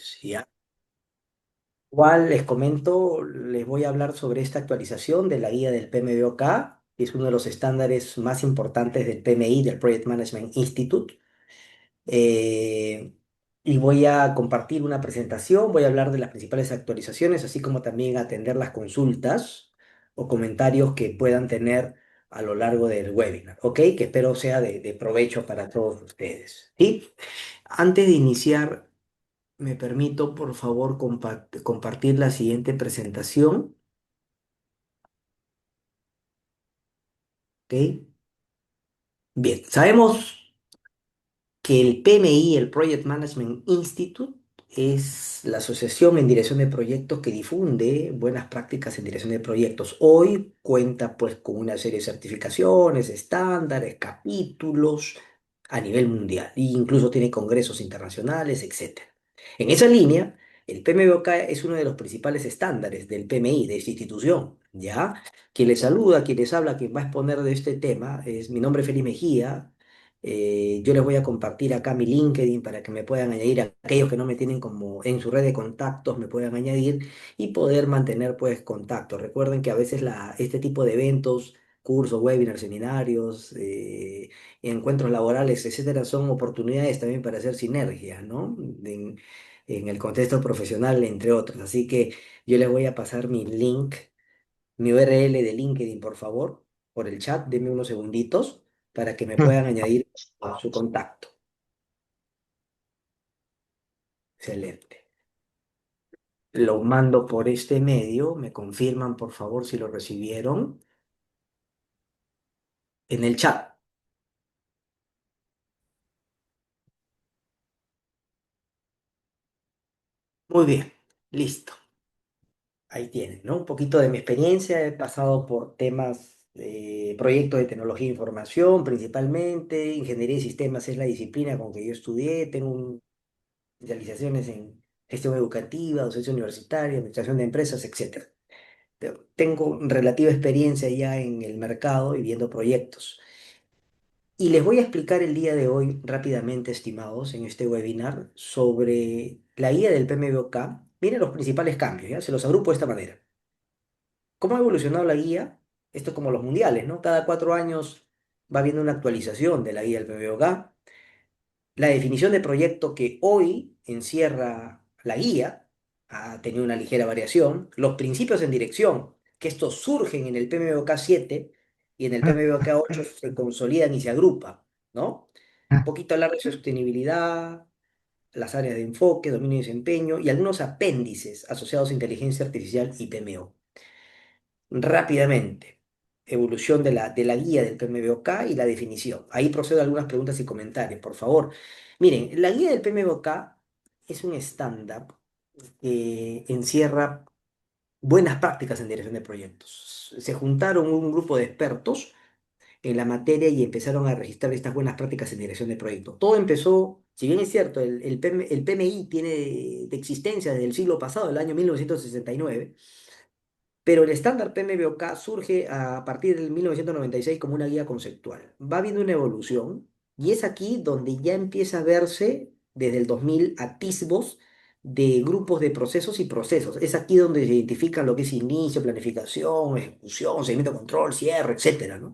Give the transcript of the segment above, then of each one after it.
ustedes, ¿ya? Igual les comento, les voy a hablar sobre esta actualización de la guía del PMBOK, que es uno de los estándares más importantes del PMI, del Project Management Institute. Eh, y voy a compartir una presentación, voy a hablar de las principales actualizaciones, así como también atender las consultas o comentarios que puedan tener a lo largo del webinar, ¿ok? Que espero sea de provecho para todos ustedes, ¿sí? Antes de iniciar, me permito, por favor, compartir la siguiente presentación, ¿ok? Bien, sabemos que el PMI, el Project Management Institute, es la asociación en dirección de proyectos que difunde buenas prácticas en dirección de proyectos. Hoy cuenta pues con una serie de certificaciones, estándares, capítulos a nivel mundial e incluso tiene congresos internacionales, etcétera. En esa línea, el PMBOK es uno de los principales estándares del PMI, de esta institución, ¿ya? Quien les saluda, quien les habla, quien va a exponer de este tema es mi nombre es Félix Mejía. Yo les voy a compartir acá mi LinkedIn para que me puedan añadir a aquellos que no me tienen como en su red de contactos, me puedan añadir y poder mantener pues contacto. Recuerden que a veces este tipo de eventos, cursos, webinars, seminarios, encuentros laborales, etcétera, son oportunidades también para hacer sinergia, ¿no? En el contexto profesional, entre otros. Así que yo les voy a pasar mi link, mi URL de LinkedIn, por favor, por el chat. Denme unos segunditos para que me puedan añadir a su contacto. Excelente. Lo mando por este medio. Me confirman, por favor, si lo recibieron en el chat. Muy bien. Listo. Ahí tienen, ¿no? Un poquito de mi experiencia. He pasado por temas, proyectos de tecnología e información principalmente. Ingeniería de sistemas es la disciplina con que yo estudié. Tengo especializaciones en gestión educativa, docencia universitaria, administración de empresas, etcétera. Tengo relativa experiencia ya en el mercado y viendo proyectos. Y les voy a explicar el día de hoy rápidamente, estimados, en este webinar sobre la guía del PMBOK. Miren los principales cambios, ¿ya? Se los agrupo de esta manera. ¿Cómo ha evolucionado la guía? Esto es como los mundiales, ¿no? Cada 4 años va habiendo una actualización de la guía del PMBOK. La definición de proyecto que hoy encierra la guía ha tenido una ligera variación. Los principios en dirección, que estos surgen en el PMBOK 7 y en el PMBOK 8 se consolidan y se agrupan, ¿no? Un poquito hablar de sostenibilidad, las áreas de enfoque, dominio y desempeño y algunos apéndices asociados a inteligencia artificial y PMO. Rápidamente, evolución de la guía del PMBOK y la definición. Ahí procedo a algunas preguntas y comentarios, por favor. Miren, la guía del PMBOK es un estándar que encierra buenas prácticas en dirección de proyectos. Se juntaron un grupo de expertos en la materia y empezaron a registrar estas buenas prácticas en dirección de proyectos. Todo empezó, si bien es cierto, el PMI tiene de existencia desde el siglo pasado, el año 1969, pero el estándar PMBOK surge a partir del 1996 como una guía conceptual. Va habiendo una evolución y es aquí donde ya empieza a verse desde el 2000 atisbos de grupos de procesos y procesos. Es aquí donde se identifican lo que es inicio, planificación, ejecución, seguimiento, control, cierre, etcétera, ¿no?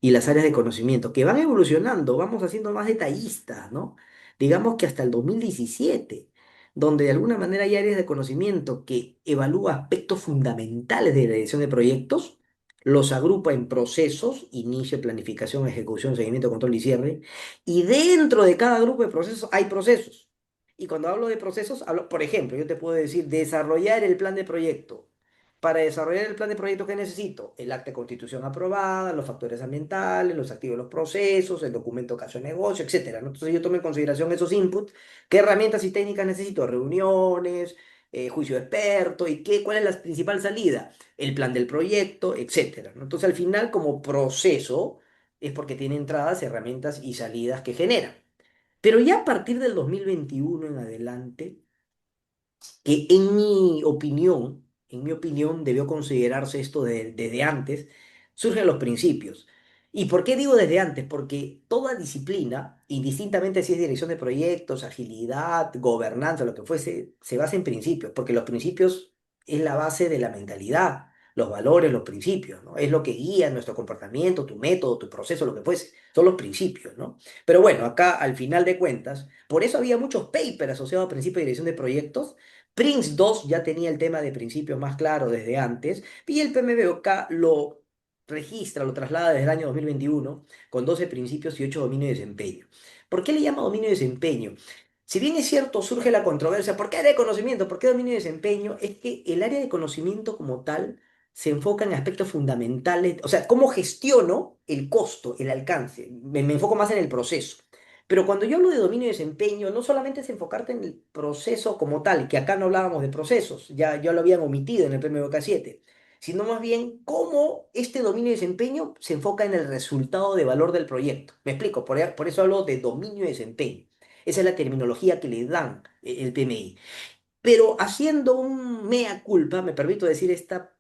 Y las áreas de conocimiento que van evolucionando, vamos haciendo más detallistas, ¿no? Digamos que hasta el 2017, donde de alguna manera hay áreas de conocimiento que evalúa aspectos fundamentales de la dirección de proyectos, los agrupa en procesos, inicio, planificación, ejecución, seguimiento, control y cierre, y dentro de cada grupo de procesos hay procesos. Y cuando hablo de procesos, hablo, por ejemplo, yo te puedo decir desarrollar el plan de proyecto. Para desarrollar el plan de proyecto que necesito, el acta de constitución aprobada, los factores ambientales, los activos de los procesos, el documento caso de negocio, etcétera, ¿no? Entonces yo tomo en consideración esos inputs, qué herramientas y técnicas necesito, reuniones, juicio de experto y cuál es la principal salida, el plan del proyecto, etcétera, ¿no? Entonces al final como proceso es porque tiene entradas, herramientas y salidas que genera. Pero ya a partir del 2021 en adelante, que en mi opinión, debió considerarse esto desde antes, surgen los principios. ¿Y por qué digo desde antes? Porque toda disciplina, indistintamente si es dirección de proyectos, agilidad, gobernanza, lo que fuese, se basa en principios, porque los principios es la base de la mentalidad, los valores, los principios, ¿no? Es lo que guía nuestro comportamiento, tu método, tu proceso, lo que fuese, son los principios, ¿no? Pero bueno, acá al final de cuentas, por eso había muchos papers asociados a principios de dirección de proyectos. Prince 2 ya tenía el tema de principios más claro desde antes, y el PMBOK lo registra, lo traslada desde el año 2021 con 12 principios y 8 dominios de desempeño. ¿Por qué le llama dominio de desempeño? Si bien es cierto, surge la controversia, ¿por qué área de conocimiento? ¿Por qué dominio de desempeño? Es que el área de conocimiento como tal se enfoca en aspectos fundamentales, o sea, cómo gestiono el costo, el alcance. Me enfoco más en el proceso. Pero cuando yo hablo de dominio de desempeño, no solamente es enfocarte en el proceso como tal, que acá no hablábamos de procesos, ya lo habían omitido en el PMBOK 7, sino más bien cómo este dominio de desempeño se enfoca en el resultado de valor del proyecto. Me explico, por eso hablo de dominio de desempeño. Esa es la terminología que le dan el PMI. Pero haciendo un mea culpa, me permito decir esta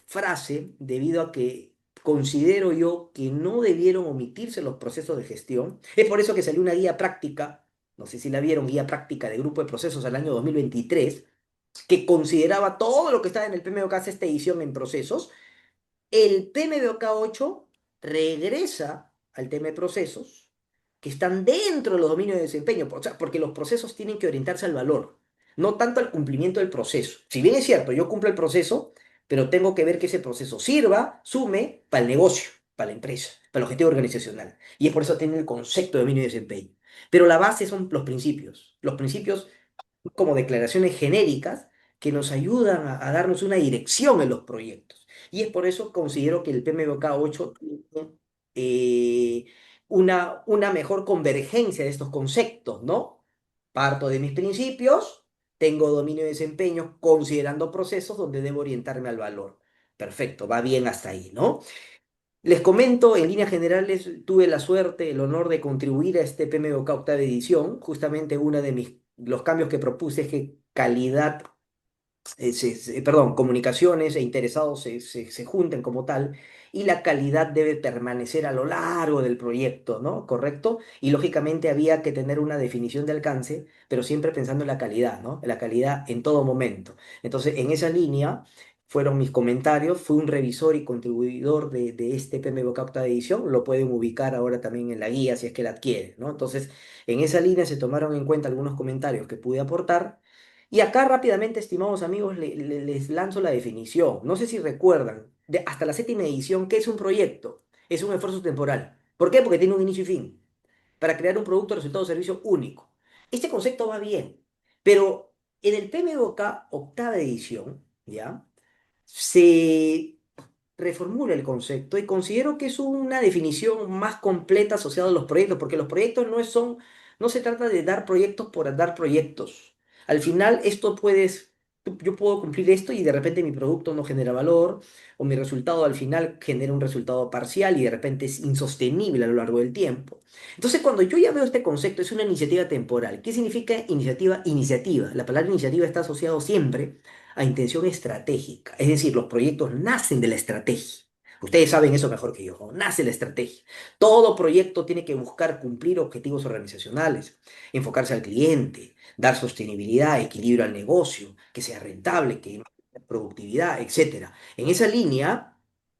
frase debido a que considero yo que no debieron omitirse los procesos de gestión. Es por eso que salió una guía práctica, no sé si la vieron, guía práctica de grupo de procesos al año 2023, que consideraba todo lo que estaba en el PMBOK, esta edición en procesos. El PMBOK 8 regresa al tema de procesos que están dentro de los dominios de desempeño, o sea, porque los procesos tienen que orientarse al valor, no tanto al cumplimiento del proceso. Si bien es cierto, yo cumplo el proceso, pero tengo que ver que ese proceso sirva, sume para el negocio, para la empresa, para el objetivo organizacional. Y es por eso tiene el concepto de dominio de desempeño. Pero la base son los principios. Los principios como declaraciones genéricas que nos ayudan a darnos una dirección en los proyectos. Y es por eso considero que el PMBOK 8 tiene una mejor convergencia de estos conceptos, ¿no? Parto de mis principios, tengo dominio de desempeño considerando procesos donde debo orientarme al valor. Perfecto, va bien hasta ahí, ¿no? Les comento, en líneas generales, tuve la suerte, el honor de contribuir a este PMBOK octava edición. Justamente uno de los cambios que propuse es que calidad, perdón, comunicaciones e interesados se junten como tal y la calidad debe permanecer a lo largo del proyecto, ¿no? ¿Correcto? Y lógicamente había que tener una definición de alcance, pero siempre pensando en la calidad, ¿no? En la calidad en todo momento. Entonces, en esa línea fueron mis comentarios. Fui un revisor y contribuidor de este PMBOK octava edición. Lo pueden ubicar ahora también en la guía si es que la adquieren, ¿no? Entonces, en esa línea se tomaron en cuenta algunos comentarios que pude aportar y acá rápidamente, estimados amigos, les lanzo la definición. No sé si recuerdan, hasta la séptima edición, ¿qué es un proyecto? Es un esfuerzo temporal. ¿Por qué? Porque tiene un inicio y fin. Para crear un producto, resultado o servicio único. Este concepto va bien, pero en el PMBOK octava edición, ¿ya? Se reformula el concepto y considero que es una definición más completa asociada a los proyectos, porque los proyectos no se trata de dar proyectos por dar proyectos. Al final, yo puedo cumplir esto y de repente mi producto no genera valor, o mi resultado al final genera un resultado parcial y de repente es insostenible a lo largo del tiempo. Entonces, cuando yo ya veo este concepto, es una iniciativa temporal. ¿Qué significa iniciativa? Iniciativa. La palabra iniciativa está asociada siempre a intención estratégica. Es decir, los proyectos nacen de la estrategia. Ustedes saben eso mejor que yo, ¿no? Nace la estrategia. Todo proyecto tiene que buscar cumplir objetivos organizacionales, enfocarse al cliente, dar sostenibilidad, equilibrio al negocio, que sea rentable, que productividad, etcétera. En esa línea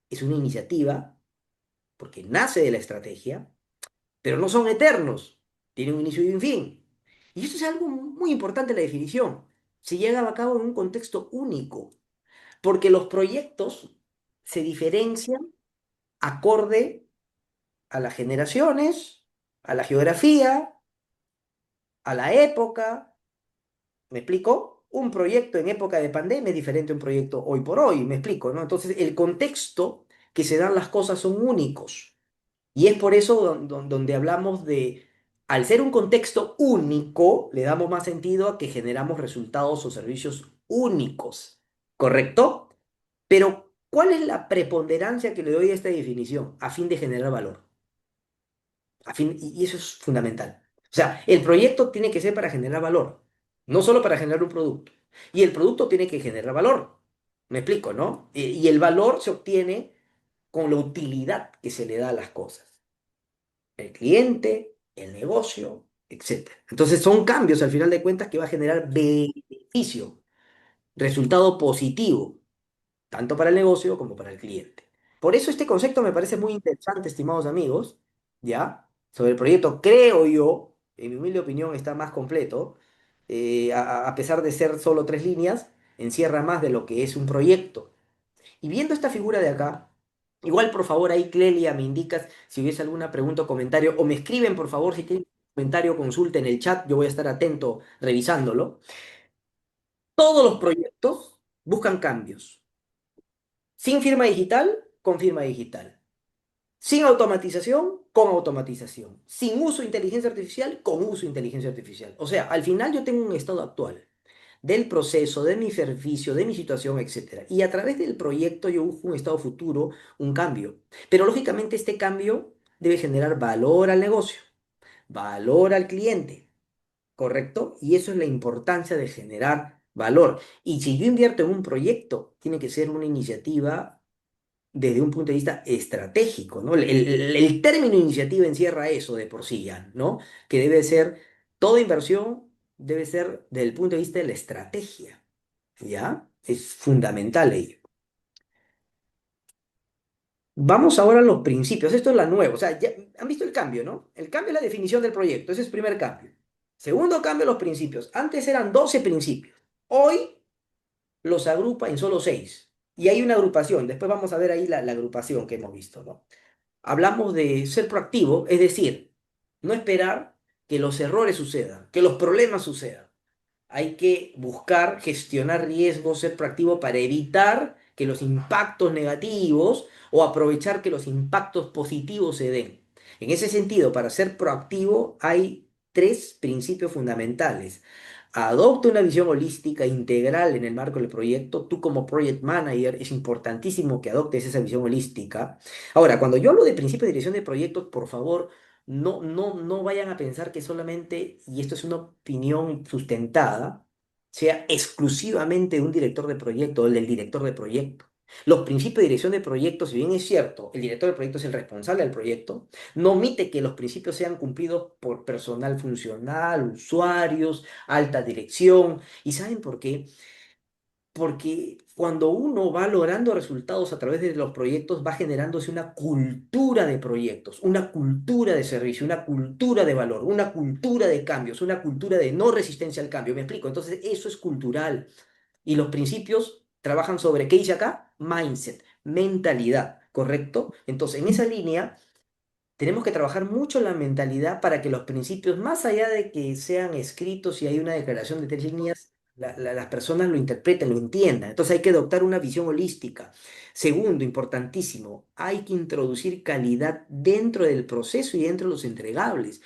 es una iniciativa porque nace de la estrategia, pero no son eternos. Tienen un inicio y un fin. Y esto es algo muy importante en la definición. Se lleva a cabo en un contexto único, porque los proyectos se diferencian acorde a las generaciones, a la geografía, a la época. ¿Me explico? Un proyecto en época de pandemia es diferente a un proyecto hoy por hoy, ¿me explico, no? Entonces, el contexto que se dan las cosas son únicos. Y es por eso donde hablamos de, al ser un contexto único, le damos más sentido a que generamos resultados o servicios únicos, ¿correcto? Pero, ¿cuál es la preponderancia que le doy a esta definición? A fin de generar valor. Y eso es fundamental. O sea, el proyecto tiene que ser para generar valor, no solo para generar un producto. Y el producto tiene que generar valor. Me explico, ¿no? Y el valor se obtiene con la utilidad que se le da a las cosas. El cliente, el negocio, etcétera. Entonces son cambios al final de cuentas que va a generar beneficio, resultado positivo, tanto para el negocio como para el cliente. Por eso este concepto me parece muy interesante, estimados amigos, ¿ya? Sobre el proyecto, creo yo, en mi humilde opinión, está más completo, a pesar de ser solo 3 líneas, encierra más de lo que es un proyecto. Y viendo esta figura de acá, igual por favor ahí Clelia me indicas si hubiese alguna pregunta o comentario, o me escriben por favor si tienen un comentario o consulta en el chat, yo voy a estar atento revisándolo. Todos los proyectos buscan cambios. Sin firma digital, con firma digital. Sin automatización, con automatización. Sin uso de inteligencia artificial, con uso de inteligencia artificial. O sea, al final yo tengo un estado actual del proceso, de mi servicio, de mi situación, etcétera. Y a través del proyecto yo busco un estado futuro, un cambio. Pero lógicamente este cambio debe generar valor al negocio, valor al cliente, ¿correcto? Y eso es la importancia de generar valor. Y si yo invierto en un proyecto, tiene que ser una iniciativa desde un punto de vista estratégico, ¿no? El término iniciativa encierra eso de por sí ya, ¿no? Que debe ser, toda inversión debe ser desde el punto de vista de la estrategia, ¿ya? Es fundamental ello. Vamos ahora a los principios. Esto es la nueva. O sea, ya han visto el cambio, ¿no? El cambio es la definición del proyecto. Ese es el primer cambio. Segundo cambio, los principios. Antes eran 12 principios. Hoy los agrupa en solo 6. Y hay una agrupación. Después vamos a ver ahí la agrupación que hemos visto, ¿no? Hablamos de ser proactivo, es decir, no esperar que los errores sucedan, que los problemas sucedan. Hay que buscar gestionar riesgos, ser proactivo para evitar que los impactos negativos o aprovechar que los impactos positivos se den. En ese sentido, para ser proactivo hay 3 principios fundamentales. Adopta una visión holística integral en el marco del proyecto. Tú como project manager es importantísimo que adoptes esa visión holística. Ahora, cuando yo hablo de principio de dirección de proyectos, por favor, no vayan a pensar que solamente, y esto es una opinión sustentada, sea exclusivamente de un director de proyecto o del director de proyecto. Los principios de dirección de proyectos, si bien es cierto, el director de proyecto es el responsable del proyecto, no omite que los principios sean cumplidos por personal funcional, usuarios, alta dirección. ¿Y saben por qué? Porque cuando uno va logrando resultados a través de los proyectos, va generándose una cultura de proyectos, una cultura de servicio, una cultura de valor, una cultura de cambios, una cultura de no resistencia al cambio. ¿Me explico? Entonces, eso es cultural. Y los principios trabajan sobre, ¿qué dice acá? Mindset, mentalidad, ¿correcto? Entonces, en esa línea tenemos que trabajar mucho la mentalidad para que los principios, más allá de que sean escritos y hay una declaración de 3 líneas, las personas lo interpreten, lo entiendan. Entonces hay que adoptar una visión holística. Segundo, importantísimo, hay que introducir calidad dentro del proceso y dentro de los entregables.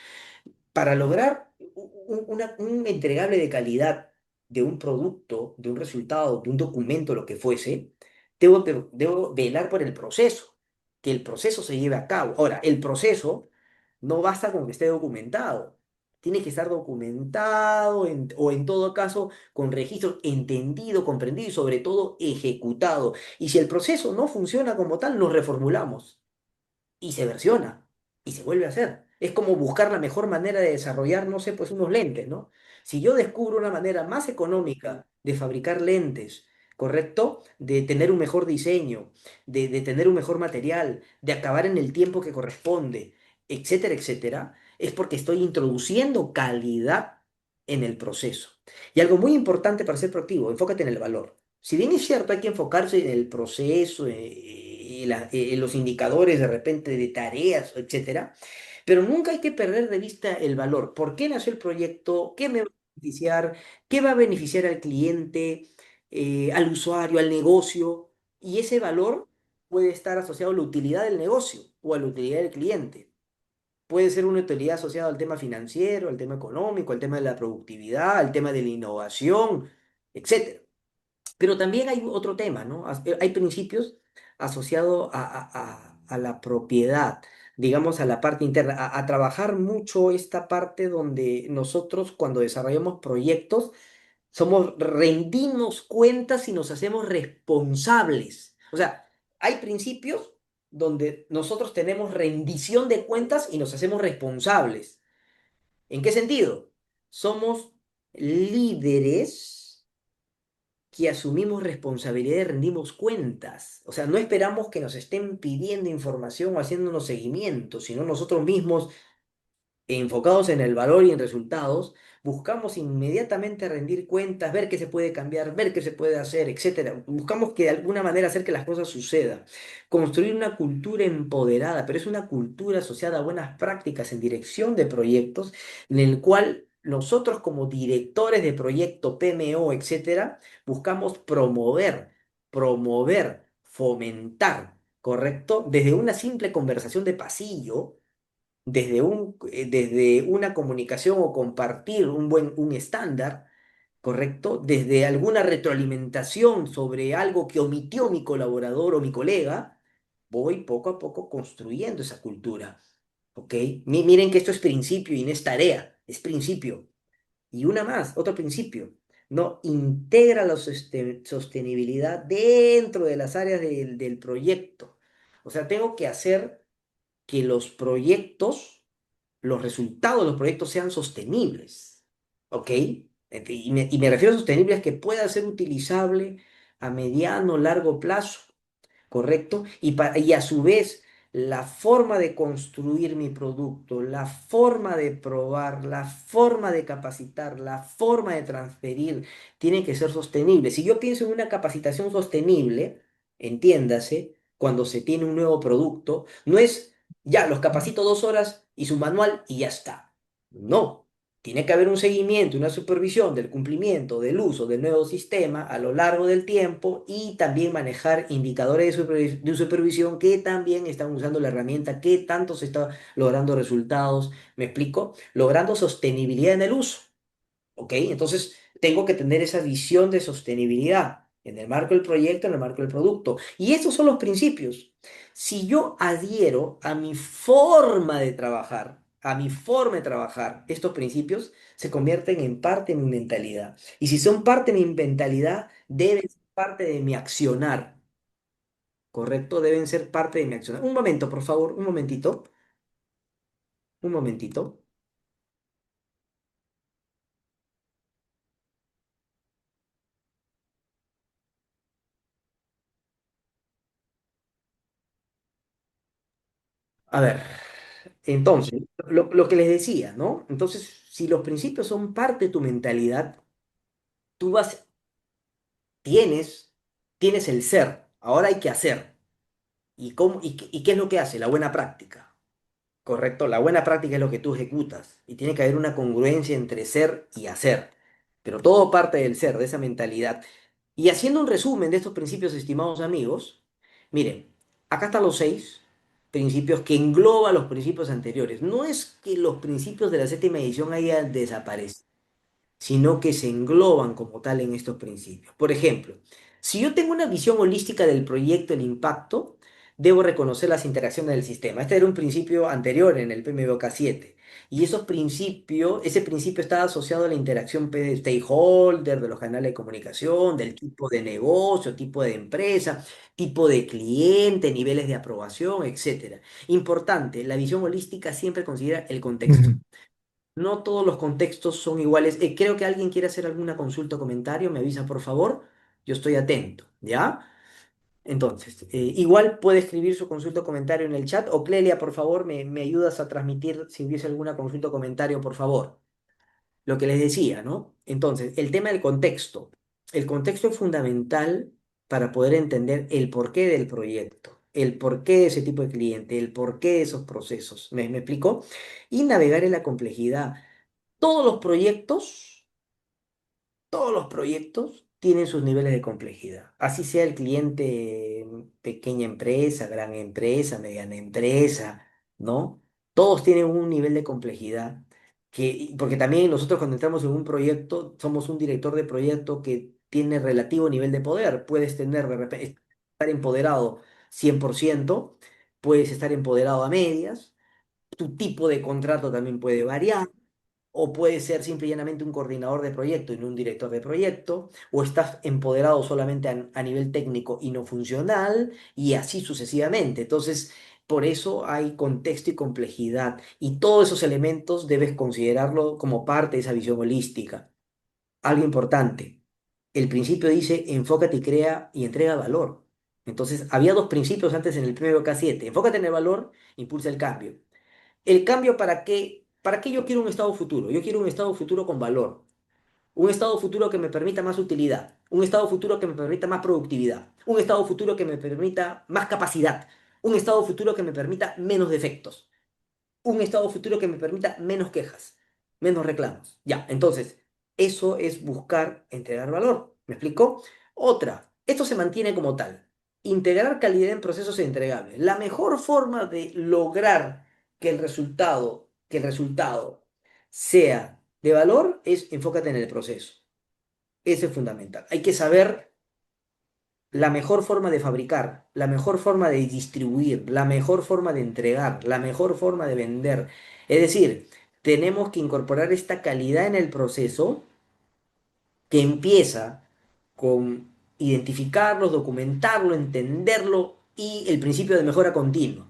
Para lograr un entregable de calidad de un producto, de un resultado, de un documento, lo que fuese, debo velar por el proceso, que el proceso se lleve a cabo. Ahora, el proceso no basta con que esté documentado. Tiene que estar documentado o en todo caso con registro entendido, comprendido y sobre todo ejecutado. Y si el proceso no funciona como tal, nos reformulamos y se versiona y se vuelve a hacer. Es como buscar la mejor manera de desarrollar, no sé, pues unos lentes, ¿no? Si yo descubro una manera más económica de fabricar lentes, ¿correcto? De tener un mejor diseño, de tener un mejor material, de acabar en el tiempo que corresponde, etcétera, etcétera, es porque estoy introduciendo calidad en el proceso. Y algo muy importante para ser proactivo, enfócate en el valor. Si bien es cierto, hay que enfocarse en el proceso, en los indicadores de repente de tareas, etcétera, pero nunca hay que perder de vista el valor. ¿Por qué nació el proyecto? ¿Qué me va a beneficiar? ¿Qué va a beneficiar al cliente, al usuario, al negocio? Y ese valor puede estar asociado a la utilidad del negocio o a la utilidad del cliente. Puede ser una utilidad asociada al tema financiero, al tema económico, al tema de la productividad, al tema de la innovación, etcétera. Pero también hay otro tema, ¿no? Hay principios asociados a la propiedad, digamos, a la parte interna, a trabajar mucho esta parte donde nosotros cuando desarrollamos proyectos rendimos cuentas y nos hacemos responsables. O sea, hay principios donde nosotros tenemos rendición de cuentas y nos hacemos responsables. ¿En qué sentido? Somos líderes que asumimos responsabilidad y rendimos cuentas. O sea, no esperamos que nos estén pidiendo información o haciéndonos seguimiento, sino nosotros mismos enfocados en el valor y en resultados, buscamos inmediatamente rendir cuentas, ver qué se puede cambiar, ver qué se puede hacer, etcétera. Buscamos que de alguna manera hacer que las cosas sucedan. Construir una cultura empoderada, pero es una cultura asociada a buenas prácticas en dirección de proyectos, en el cual nosotros como directores de proyecto, PMO, etcétera, buscamos fomentar, ¿correcto? Desde una simple conversación de pasillo desde una comunicación o compartir un estándar, ¿correcto? Desde alguna retroalimentación sobre algo que omitió mi colaborador o mi colega, voy poco a poco construyendo esa cultura, ¿ok? Miren que esto es principio y no es tarea, es principio. Y una más, otro principio, ¿no? Integra la sostenibilidad dentro de las áreas del proyecto. O sea, tengo que hacer que los resultados de los proyectos sean sostenibles, ¿ok? Y me refiero a sostenibles que pueda ser utilizable a mediano, largo plazo. ¿Correcto? Y a su vez, la forma de construir mi producto, la forma de probar, la forma de capacitar, la forma de transferir, tiene que ser sostenible. Si yo pienso en una capacitación sostenible, entiéndase, cuando se tiene un nuevo producto, no es, ya, los capacito 2 horas y su manual y ya está. No. Tiene que haber un seguimiento, una supervisión del cumplimiento, del uso del nuevo sistema a lo largo del tiempo y también manejar indicadores de supervisión que también están usando la herramienta, que tanto se está logrando resultados, ¿me explico? Logrando sostenibilidad en el uso. ¿Ok? Entonces, tengo que tener esa visión de sostenibilidad en el marco del proyecto, en el marco del producto. Y estos son los principios. Si yo adhiero a mi forma de trabajar, estos principios se convierten en parte de mi mentalidad. Y si son parte de mi mentalidad, deben ser parte de mi accionar, ¿correcto? Deben ser parte de mi accionar. Un momento, por favor, un momentito, un momentito. A ver, entonces, lo que les decía, ¿no? Entonces, si los principios son parte de tu mentalidad, tú tienes, tienes el ser, ahora hay que hacer. ¿Y qué es lo que hace? La buena práctica. Correcto, la buena práctica es lo que tú ejecutas y tiene que haber una congruencia entre ser y hacer, pero todo parte del ser, de esa mentalidad. Y haciendo un resumen de estos principios, estimados amigos, miren, acá están los 6 principios que engloban los principios anteriores. No es que los principios de la séptima edición hayan desaparecido, sino que se engloban como tal en estos principios. Por ejemplo, si yo tengo una visión holística del proyecto, el impacto, debo reconocer las interacciones del sistema. Este era un principio anterior en el PMBOK 7. Y ese principio está asociado a la interacción de stakeholder, de los canales de comunicación, del tipo de negocio, tipo de empresa, tipo de cliente, niveles de aprobación, etcétera. Importante, la visión holística siempre considera el contexto. Ujú. No todos los contextos son iguales. Creo que alguien quiere hacer alguna consulta o comentario. Me avisa, por favor. Yo estoy atento, ¿ya? Entonces, igual puede escribir su consulta o comentario en el chat. O Clelia, por favor, me ayudas a transmitir si hubiese alguna consulta o comentario, por favor. Lo que les decía, ¿no? Entonces, el tema del contexto. El contexto es fundamental para poder entender el porqué del proyecto, el porqué de ese tipo de cliente, el porqué de esos procesos. ¿Me explico? Y navegar en la complejidad. Todos los proyectos, todos los proyectos tienen sus niveles de complejidad. Así sea el cliente, pequeña empresa, gran empresa, mediana empresa, ¿no? Todos tienen un nivel de complejidad. Porque también nosotros cuando entramos en un proyecto, somos un director de proyecto que tiene relativo nivel de poder. Puedes tener de repente, estar empoderado 100%, puedes estar empoderado a medias, tu tipo de contrato también puede variar. o puede ser simple y llanamente un coordinador de proyecto y no un director de proyecto, o estás empoderado solamente a nivel técnico y no funcional, y así sucesivamente. Entonces, por eso hay contexto y complejidad, y todos esos elementos debes considerarlo como parte de esa visión holística. Algo importante, el principio dice enfócate y crea y entrega valor. Entonces, había dos principios antes en el primero K7: enfócate en el valor, impulsa el cambio. ¿El cambio para qué? ¿Para qué yo quiero un estado futuro? Yo quiero un estado futuro con valor, un estado futuro que me permita más utilidad, un estado futuro que me permita más productividad, un estado futuro que me permita más capacidad, un estado futuro que me permita menos defectos, un estado futuro que me permita menos quejas, menos reclamos. Ya, entonces, eso es buscar entregar valor. ¿Me explico? Otra, esto se mantiene como tal. Integrar calidad en procesos entregables. La mejor forma de lograr que el resultado sea de valor es enfócate en el proceso. Ese es fundamental. Hay que saber la mejor forma de fabricar, la mejor forma de distribuir, la mejor forma de entregar, la mejor forma de vender. Es decir, tenemos que incorporar esta calidad en el proceso que empieza con identificarlo, documentarlo, entenderlo y el principio de mejora continua.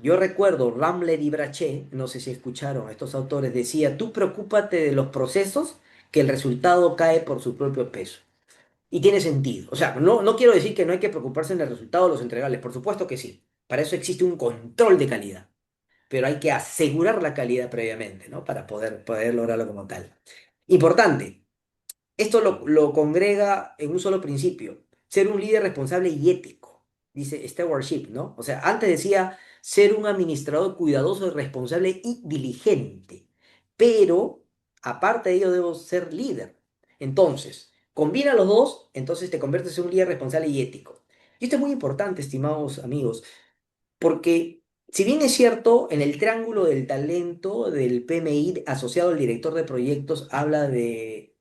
Yo recuerdo Ramler y Brachet, no sé si escucharon a estos autores, decía, tú preocúpate de los procesos, que el resultado cae por su propio peso. Y tiene sentido. O sea, no quiero decir que no hay que preocuparse en el resultado de los entregables. Por supuesto que sí. Para eso existe un control de calidad. Pero hay que asegurar la calidad previamente, ¿no? Para poder lograrlo como tal. Importante. Esto lo congrega en un solo principio: ser un líder responsable y ético, dice stewardship, ¿no? O sea, antes decía ser un administrador cuidadoso, responsable y diligente, pero aparte de ello debo ser líder. Entonces, combina los dos, entonces te conviertes en un líder responsable y ético. Y esto es muy importante, estimados amigos, porque si bien es cierto, en el triángulo del talento del PMI asociado al director de proyectos habla de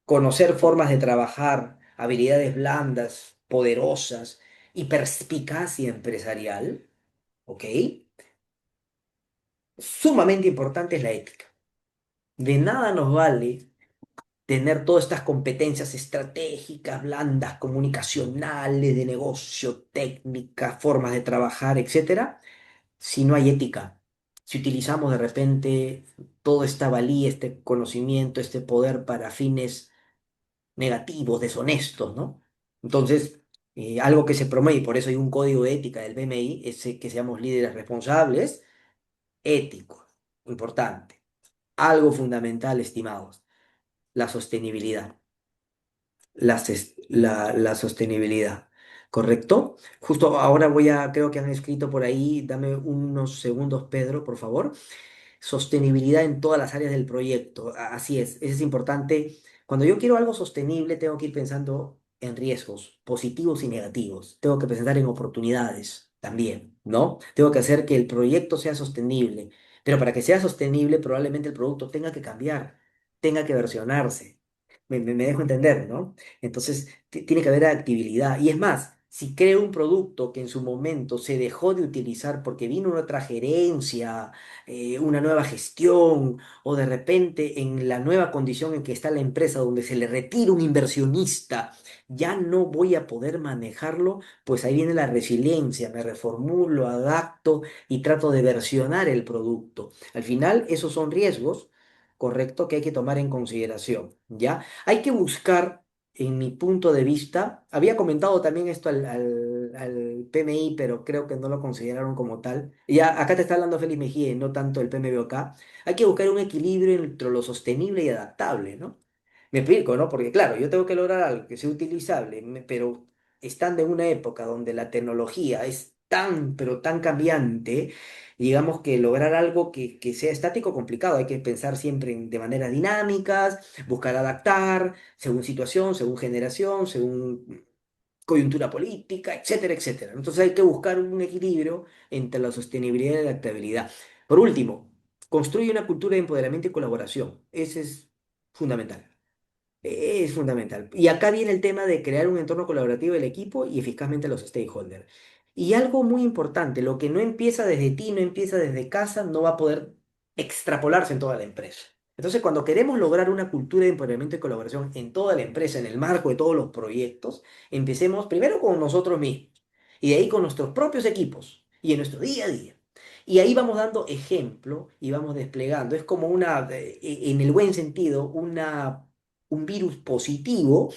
conocer formas de trabajar, habilidades blandas, poderosas y perspicacia empresarial, ¿ok? Sumamente importante es la ética. De nada nos vale tener todas estas competencias estratégicas, blandas, comunicacionales, de negocio, técnicas, formas de trabajar, etcétera, si no hay ética. Si utilizamos de repente toda esta valía, este conocimiento, este poder para fines negativos, deshonestos, ¿no? Entonces, algo que se promueve, y por eso hay un código de ética del BMI, es que seamos líderes responsables, éticos, importante. Algo fundamental, estimados, la sostenibilidad. La sostenibilidad, ¿correcto? Justo ahora creo que han escrito por ahí, dame unos segundos, Pedro, por favor. Sostenibilidad en todas las áreas del proyecto. Así es, eso es importante. Cuando yo quiero algo sostenible, tengo que ir pensando en riesgos positivos y negativos. Tengo que pensar en oportunidades también, ¿no? Tengo que hacer que el proyecto sea sostenible. Pero para que sea sostenible, probablemente el producto tenga que cambiar, tenga que versionarse. Me dejo entender, ¿no? Entonces, tiene que haber actividad. Y es más, si creo un producto que en su momento se dejó de utilizar porque vino una otra gerencia, una nueva gestión, o de repente en la nueva condición en que está la empresa donde se le retira un inversionista, ya no voy a poder manejarlo, pues ahí viene la resiliencia, me reformulo, adapto y trato de versionar el producto. Al final, esos son riesgos, correcto, que hay que tomar en consideración, ¿ya? Hay que buscar, en mi punto de vista, había comentado también esto al PMI, pero creo que no lo consideraron como tal. Ya acá te está hablando Félix Mejía, y no tanto el PMBOK. Hay que buscar un equilibrio entre lo sostenible y adaptable, ¿no? Me explico, ¿no? Porque claro, yo tengo que lograr algo que sea utilizable, pero estando en una época donde la tecnología es tan, pero tan cambiante, digamos que lograr algo que sea estático complicado. Hay que pensar siempre de maneras dinámicas, buscar adaptar según situación, según generación, según coyuntura política, etcétera, etcétera. Entonces hay que buscar un equilibrio entre la sostenibilidad y la adaptabilidad. Por último, construye una cultura de empoderamiento y colaboración. Ese es fundamental. Es fundamental. Y acá viene el tema de crear un entorno colaborativo del equipo y eficazmente los stakeholders. Y algo muy importante, lo que no empieza desde ti, no empieza desde casa, no va a poder extrapolarse en toda la empresa. Entonces, cuando queremos lograr una cultura de empoderamiento y colaboración en toda la empresa, en el marco de todos los proyectos, empecemos primero con nosotros mismos y de ahí con nuestros propios equipos y en nuestro día a día. Y ahí vamos dando ejemplo y vamos desplegando. Es como en el buen sentido, un virus positivo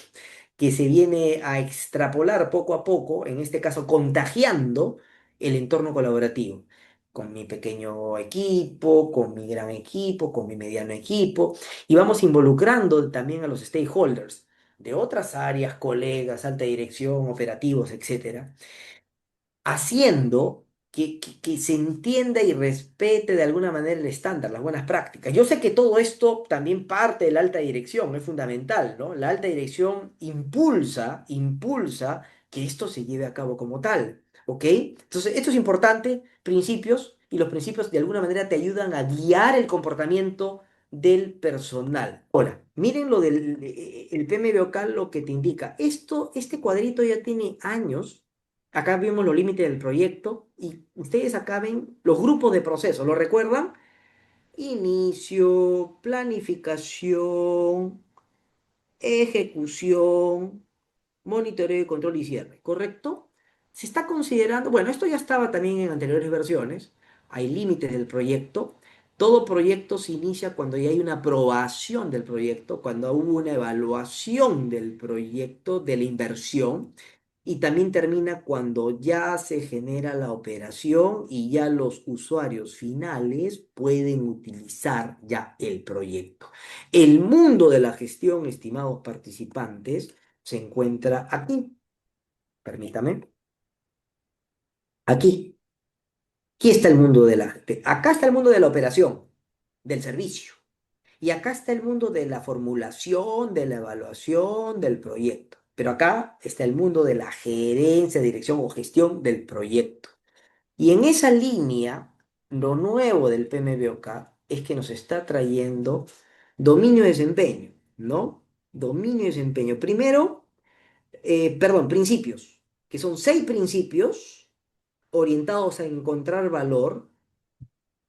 que se viene a extrapolar poco a poco, en este caso contagiando el entorno colaborativo, con mi pequeño equipo, con mi gran equipo, con mi mediano equipo, y vamos involucrando también a los stakeholders de otras áreas, colegas, alta dirección, operativos, etcétera, haciendo que se entienda y respete de alguna manera el estándar, las buenas prácticas. Yo sé que todo esto también parte de la alta dirección, es fundamental, ¿no? La alta dirección impulsa que esto se lleve a cabo como tal, ¿ok? Entonces, esto es importante, principios, y los principios de alguna manera te ayudan a guiar el comportamiento del personal. Ahora, miren lo del el PMBOK, lo que te indica. Este cuadrito ya tiene años. Acá vimos los límites del proyecto y ustedes acá ven los grupos de procesos. ¿Lo recuerdan? Inicio, planificación, ejecución, monitoreo, control y cierre. ¿Correcto? Se está considerando, bueno, esto ya estaba también en anteriores versiones. Hay límites del proyecto. Todo proyecto se inicia cuando ya hay una aprobación del proyecto, cuando hubo una evaluación del proyecto, de la inversión y también termina cuando ya se genera la operación y ya los usuarios finales pueden utilizar ya el proyecto. El mundo de la gestión, estimados participantes, se encuentra aquí. Permítame. Aquí. Aquí está el mundo acá está el mundo de la operación, del servicio. Y acá está el mundo de la formulación, de la evaluación del proyecto. Pero acá está el mundo de la gerencia, dirección o gestión del proyecto. Y en esa línea, lo nuevo del PMBOK es que nos está trayendo dominio de desempeño, ¿no? Dominio de desempeño. Primero, perdón, principios, que son 6 principios orientados a encontrar valor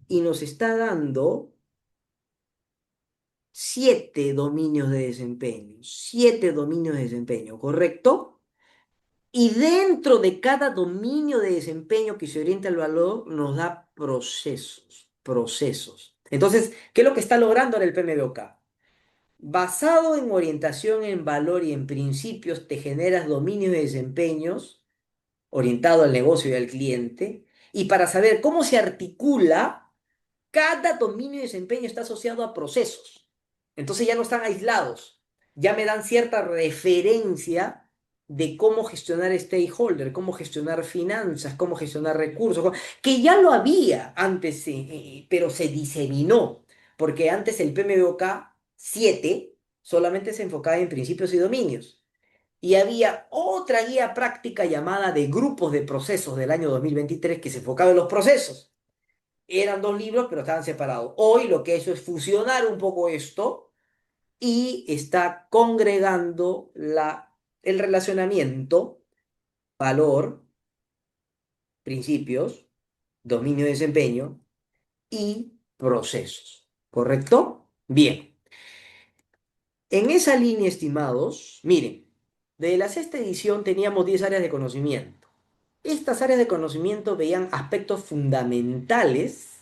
y nos está dando 7 dominios de desempeño, ¿correcto? Y dentro de cada dominio de desempeño que se orienta al valor, nos da procesos. Entonces, ¿qué es lo que está logrando ahora el PMBOK? Basado en orientación en valor y en principios, te generas dominios de desempeños orientado al negocio y al cliente. Y para saber cómo se articula cada dominio de desempeño está asociado a procesos. Entonces ya no están aislados. Ya me dan cierta referencia de cómo gestionar stakeholder, cómo gestionar finanzas, cómo gestionar recursos, que ya lo había antes, pero se diseminó, porque antes el PMBOK 7 solamente se enfocaba en principios y dominios. Y había otra guía práctica llamada de grupos de procesos del año 2023 que se enfocaba en los procesos. Eran 2 libros, pero estaban separados. Hoy lo que he hecho es fusionar un poco esto y está congregando el relacionamiento, valor, principios, dominio de desempeño y procesos. ¿Correcto? Bien. En esa línea, estimados, miren, de la sexta edición teníamos 10 áreas de conocimiento. Estas áreas de conocimiento veían aspectos fundamentales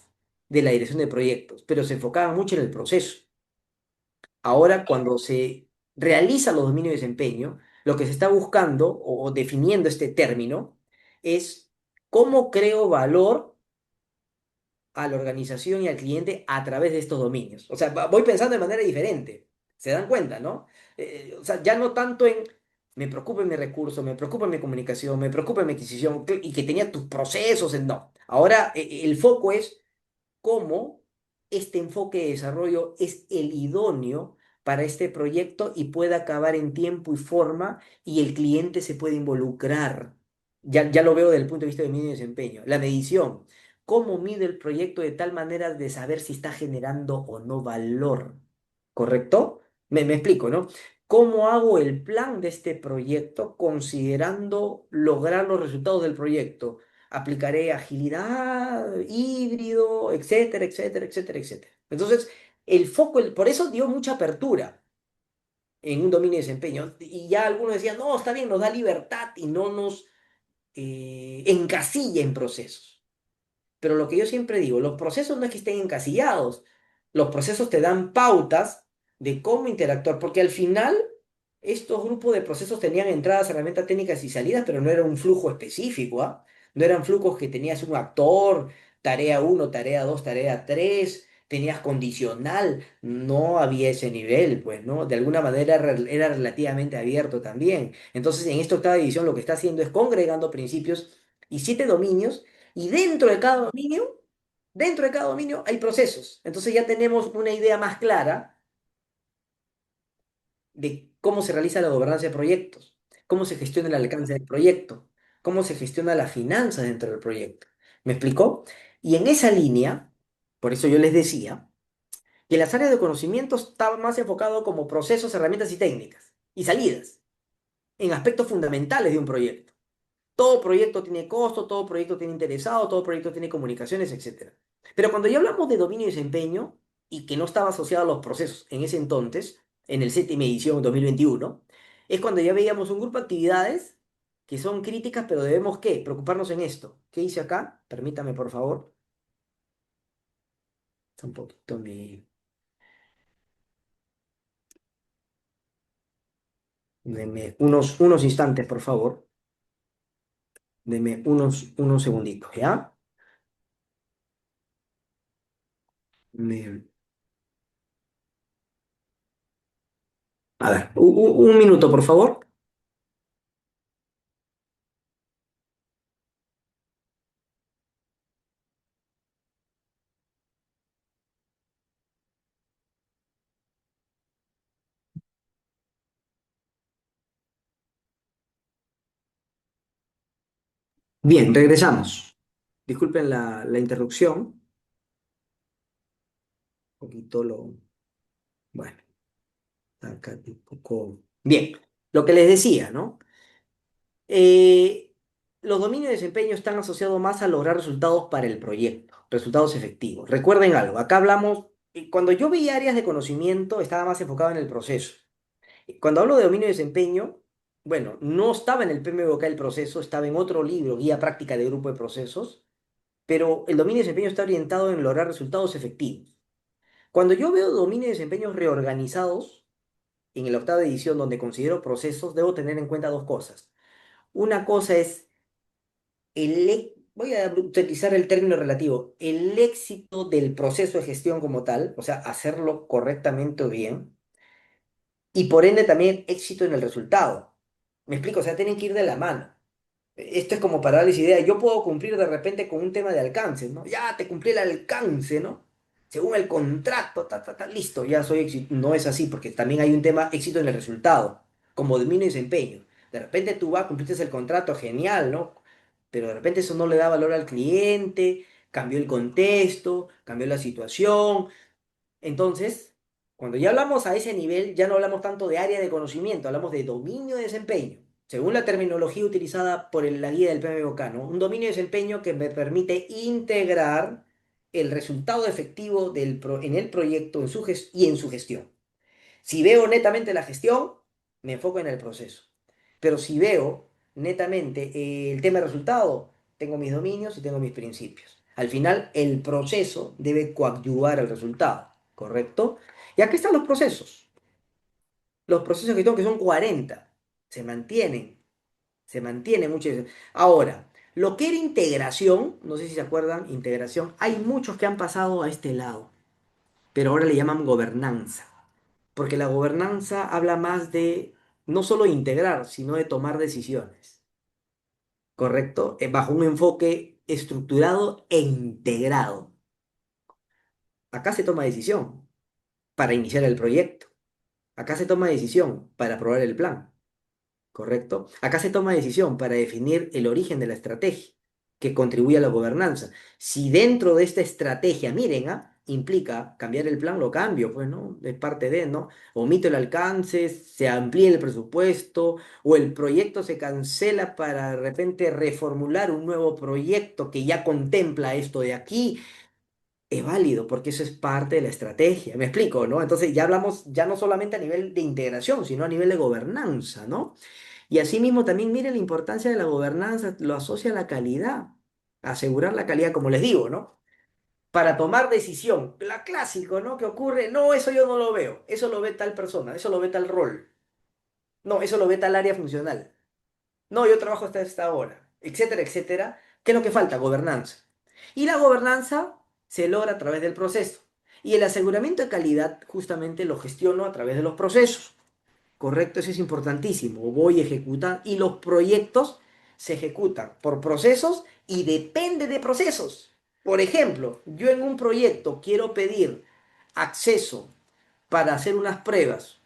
de la dirección de proyectos, pero se enfocaban mucho en el proceso. Ahora, cuando se realizan los dominios de desempeño, lo que se está buscando o definiendo este término es cómo creo valor a la organización y al cliente a través de estos dominios. O sea, voy pensando de manera diferente. ¿Se dan cuenta, no? O sea, ya no tanto en me preocupa en mi recurso, me preocupa en mi comunicación, me preocupa en mi adquisición y que tenía tus procesos. No. Ahora el foco es cómo este enfoque de desarrollo es el idóneo para este proyecto y puede acabar en tiempo y forma y el cliente se puede involucrar. Ya lo veo desde el punto de vista de mi desempeño. La medición. ¿Cómo mide el proyecto de tal manera de saber si está generando o no valor? ¿Correcto? Me explico, ¿no? ¿Cómo hago el plan de este proyecto considerando lograr los resultados del proyecto? Aplicaré agilidad, híbrido, etcétera, etcétera, etcétera, etcétera. Entonces, el foco, por eso dio mucha apertura en un dominio de desempeño. Y ya algunos decían, no, está bien, nos da libertad y no nos encasilla en procesos. Pero lo que yo siempre digo, los procesos no es que estén encasillados, los procesos te dan pautas de cómo interactuar, porque al final estos grupos de procesos tenían entradas, herramientas técnicas y salidas, pero no era un flujo específico, ¿ah? No eran flujos que tenías un actor, tarea uno, tarea 2, tarea 3, tenías condicional, no había ese nivel, pues, ¿no? De alguna manera era relativamente abierto también. Entonces, en esta octava división lo que está haciendo es congregando principios y 7 dominios y dentro de cada dominio hay procesos. Entonces ya tenemos una idea más clara de cómo se realiza la gobernanza de proyectos, cómo se gestiona el alcance del proyecto, cómo se gestiona la finanza dentro del proyecto. ¿Me explicó? Y en esa línea, por eso yo les decía, que las áreas de conocimiento estaban más enfocadas como procesos, herramientas y técnicas, y salidas, en aspectos fundamentales de un proyecto. Todo proyecto tiene costo, todo proyecto tiene interesado, todo proyecto tiene comunicaciones, etcétera. Pero cuando ya hablamos de dominio y desempeño, y que no estaba asociado a los procesos en ese entonces, en el séptima edición 2021, es cuando ya veíamos un grupo de actividades que son críticas, pero debemos, ¿qué? Preocuparnos en esto. ¿Qué hice acá? Permítame, por favor. Está un poquito mi... Deme unos instantes, por favor. Deme unos segunditos, ¿ya? Me- A ver, un minuto, por favor. Bien, regresamos. Disculpen la interrupción. Un poquito lo... Bueno, acá un poco... Bien, lo que les decía, ¿no? Eh, los dominios de desempeño están asociados más a lograr resultados para el proyecto, resultados efectivos. Recuerden algo, acá hablamos, cuando yo veía áreas de conocimiento, estaba más enfocado en el proceso. Cuando hablo de dominio de desempeño, bueno, no estaba en el PMBOK el proceso, estaba en otro libro, Guía Práctica de Grupo de Procesos, pero el dominio de desempeño está orientado en lograr resultados efectivos. Cuando yo veo dominio de desempeños reorganizados en la octava edición donde considero procesos, debo tener en cuenta dos cosas. Una cosa es voy a utilizar el término relativo, el éxito del proceso de gestión como tal, o sea, hacerlo correctamente o bien, y por ende también éxito en el resultado. Me explico, o sea, tienen que ir de la mano. Esto es como para darles idea. Yo puedo cumplir de repente con un tema de alcance, ¿no? Ya te cumplí el alcance, ¿no? Según el contrato, listo, ya soy éxito. No es así, porque también hay un tema éxito en el resultado, como dominio y desempeño. De repente tú vas, cumpliste el contrato, genial, ¿no? Pero de repente eso no le da valor al cliente, cambió el contexto, cambió la situación, entonces, cuando ya hablamos a ese nivel, ya no hablamos tanto de área de conocimiento, hablamos de dominio de desempeño, según la terminología utilizada por la guía del PMBOK, ¿no? Un dominio de desempeño que me permite integrar el resultado efectivo en el proyecto y en su gestión. Si veo netamente la gestión, me enfoco en el proceso. Pero si veo netamente el tema de resultado, tengo mis dominios y tengo mis principios. Al final, el proceso debe coadyuvar al resultado, ¿correcto? Y aquí están los procesos. Los procesos que tengo, que son 40, se mantienen, se mantienen muchas veces. Ahora, lo que era integración, no sé si se acuerdan, integración, hay muchos que han pasado a este lado, pero ahora le llaman gobernanza. Porque la gobernanza habla más de no solo integrar, sino de tomar decisiones, ¿correcto? Bajo un enfoque estructurado e integrado. Acá se toma decisión para iniciar el proyecto. Acá se toma decisión para aprobar el plan. ¿Correcto? Acá se toma decisión para definir el origen de la estrategia que contribuye a la gobernanza. Si dentro de esta estrategia, miren, implica cambiar el plan, lo cambio, pues, ¿no? Es parte de, ¿no? Omito el alcance, se amplía el presupuesto o el proyecto se cancela para de repente reformular un nuevo proyecto que ya contempla esto de aquí. es válido porque eso es parte de la estrategia. ¿Me explico, no? Entonces ya hablamos ya no solamente a nivel de integración, sino a nivel de gobernanza, ¿no? Y asimismo también mire la importancia de la gobernanza, lo asocia a la calidad, asegurar la calidad, como les digo, ¿no? Para tomar decisión, la clásico, ¿no? Que ocurre, no, eso yo no lo veo, eso lo ve tal persona, eso lo ve tal rol, no, eso lo ve tal área funcional, no, yo trabajo hasta esta hora, etcétera, etcétera. ¿Qué es lo que falta? Gobernanza. Y la gobernanza se logra a través del proceso. Y el aseguramiento de calidad justamente lo gestiono a través de los procesos. Correcto, eso es importantísimo. Voy ejecutando y los proyectos se ejecutan por procesos y depende de procesos. Por ejemplo, yo en un proyecto quiero pedir acceso para hacer unas pruebas,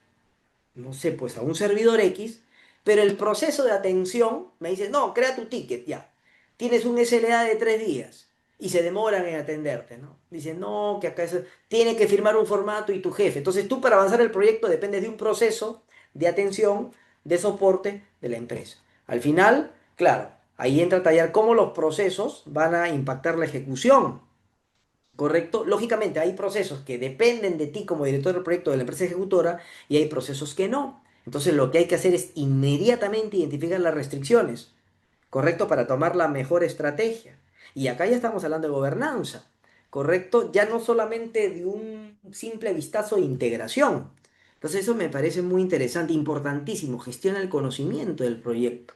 no sé, pues a un servidor X, pero el proceso de atención me dice, no, crea tu ticket ya. Tienes un SLA de 3 días y se demoran en atenderte, ¿no? Dicen, no, que acá tiene que firmar un formato y tu jefe. Entonces tú para avanzar el proyecto dependes de un proceso de atención, de soporte de la empresa. Al final, claro, ahí entra a tallar cómo los procesos van a impactar la ejecución. ¿Correcto? Lógicamente, hay procesos que dependen de ti como director del proyecto de la empresa ejecutora y hay procesos que no. Entonces, lo que hay que hacer es inmediatamente identificar las restricciones, ¿correcto? Para tomar la mejor estrategia. Y acá ya estamos hablando de gobernanza, ¿correcto? Ya no solamente de un simple vistazo de integración. Entonces, eso me parece muy interesante, importantísimo. Gestiona el conocimiento del proyecto.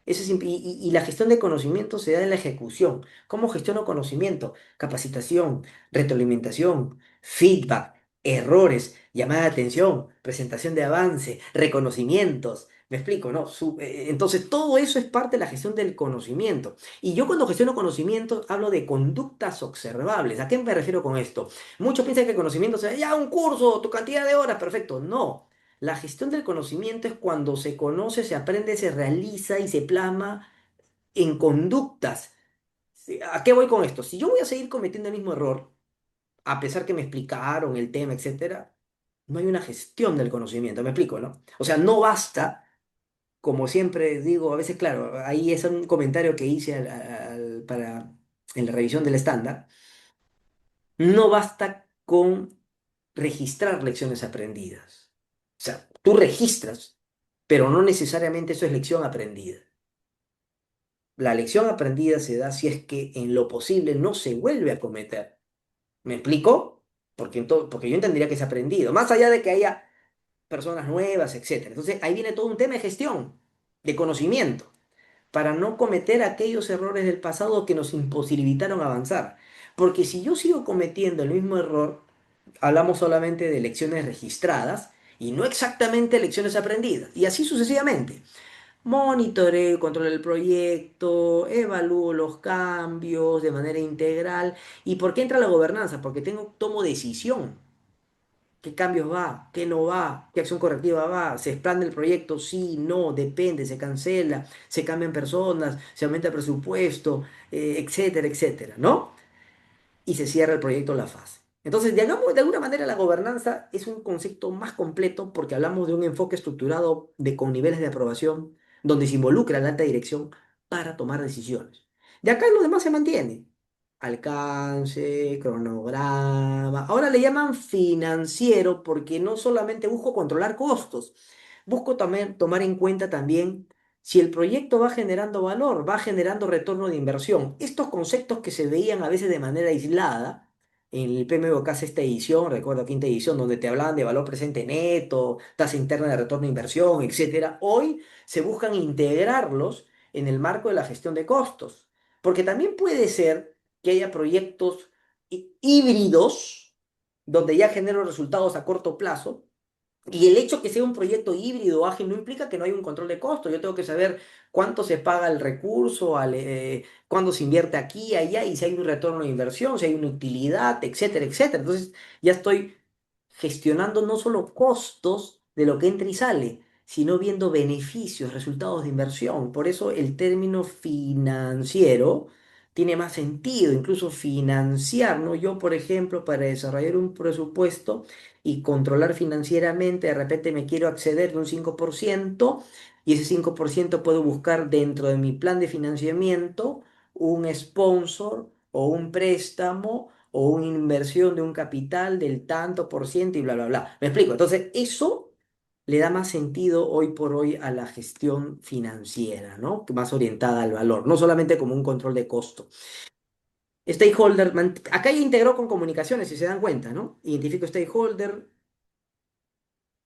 Eso es y la gestión de conocimiento se da en la ejecución. ¿Cómo gestiono conocimiento? Capacitación, retroalimentación, feedback, errores, llamada de atención, presentación de avance, reconocimientos. ¿Me explico, no? Entonces, todo eso es parte de la gestión del conocimiento. Y yo cuando gestiono conocimiento hablo de conductas observables. ¿A qué me refiero con esto? Muchos piensan que el conocimiento sea ya un curso, tu cantidad de horas, perfecto. No. La gestión del conocimiento es cuando se conoce, se aprende, se realiza y se plasma en conductas. Sí, ¿a qué voy con esto? Si yo voy a seguir cometiendo el mismo error, a pesar que me explicaron el tema, etcétera, no hay una gestión del conocimiento, me explico, ¿no? O sea, no basta, como siempre digo, a veces, claro, ahí es un comentario que hice en la revisión del estándar, no basta con registrar lecciones aprendidas. O sea, tú registras, pero no necesariamente eso es lección aprendida. La lección aprendida se da si es que en lo posible no se vuelve a cometer. ¿Me explico? Porque yo entendería que es aprendido, más allá de que haya personas nuevas, etcétera. Entonces ahí viene todo un tema de gestión, de conocimiento, para no cometer aquellos errores del pasado que nos imposibilitaron avanzar. Porque si yo sigo cometiendo el mismo error, hablamos solamente de lecciones registradas y no exactamente lecciones aprendidas. Y así sucesivamente. Monitoreo, controlo el proyecto, evalúo los cambios de manera integral. ¿Y por qué entra la gobernanza? Porque tomo decisión. ¿Qué cambios va? ¿Qué no va? ¿Qué acción correctiva va? ¿Se expande el proyecto? Sí, no, depende, se cancela, se cambian personas, se aumenta el presupuesto, etcétera, etcétera, ¿no? Y se cierra el proyecto en la fase. Entonces, digamos, de alguna manera la gobernanza es un concepto más completo porque hablamos de un enfoque estructurado con niveles de aprobación donde se involucra la alta dirección para tomar decisiones. De acá lo demás se mantiene. Alcance, cronograma. Ahora le llaman financiero porque no solamente busco controlar costos, busco también tomar en cuenta también si el proyecto va generando valor, va generando retorno de inversión. Estos conceptos que se veían a veces de manera aislada, en el PMBOK sexta edición, recuerdo quinta edición, donde te hablaban de valor presente neto, tasa interna de retorno de inversión, etcétera, hoy se buscan integrarlos en el marco de la gestión de costos. Porque también puede ser que haya proyectos híbridos, donde ya genero resultados a corto plazo, y el hecho que sea un proyecto híbrido o ágil no implica que no haya un control de costos. Yo tengo que saber cuánto se paga el recurso, cuándo se invierte aquí, allá, y si hay un retorno de inversión, si hay una utilidad, etcétera, etcétera. Entonces ya estoy gestionando no solo costos de lo que entra y sale, sino viendo beneficios, resultados de inversión. Por eso el término financiero tiene más sentido, incluso financiar, ¿no? Yo, por ejemplo, para desarrollar un presupuesto y controlar financieramente, de repente me quiero acceder de un 5% y ese 5% puedo buscar dentro de mi plan de financiamiento un sponsor o un préstamo o una inversión de un capital del tanto por ciento y bla, bla, bla. ¿Me explico? Entonces, eso le da más sentido hoy por hoy a la gestión financiera, ¿no? Más orientada al valor, no solamente como un control de costo. Stakeholder, acá ya integró con comunicaciones, si se dan cuenta, ¿no? Identifico stakeholder,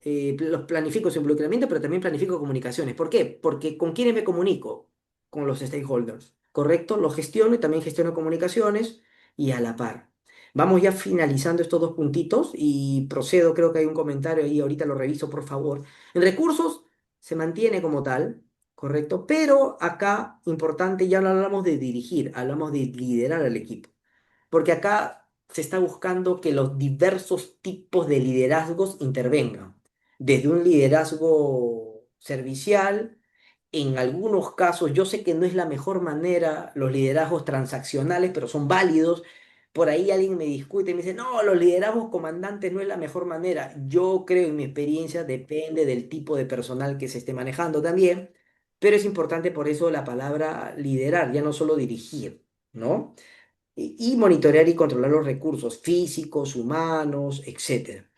los planifico su involucramiento, pero también planifico comunicaciones. ¿Por qué? Porque ¿con quiénes me comunico? Con los stakeholders, ¿correcto? Los gestiono y también gestiono comunicaciones y a la par. Vamos ya finalizando estos dos puntitos y procedo, creo que hay un comentario ahí, ahorita lo reviso, por favor. En recursos se mantiene como tal, ¿correcto? Pero acá, importante, ya no hablamos de dirigir, hablamos de liderar al equipo porque acá se está buscando que los diversos tipos de liderazgos intervengan, desde un liderazgo servicial, en algunos casos, yo sé que no es la mejor manera los liderazgos transaccionales, pero son válidos. Por ahí alguien me discute y me dice, no, los liderazgos comandantes no es la mejor manera. Yo creo, en mi experiencia, depende del tipo de personal que se esté manejando también, pero es importante por eso la palabra liderar, ya no solo dirigir, ¿no? Y monitorear y controlar los recursos físicos, humanos, etcétera.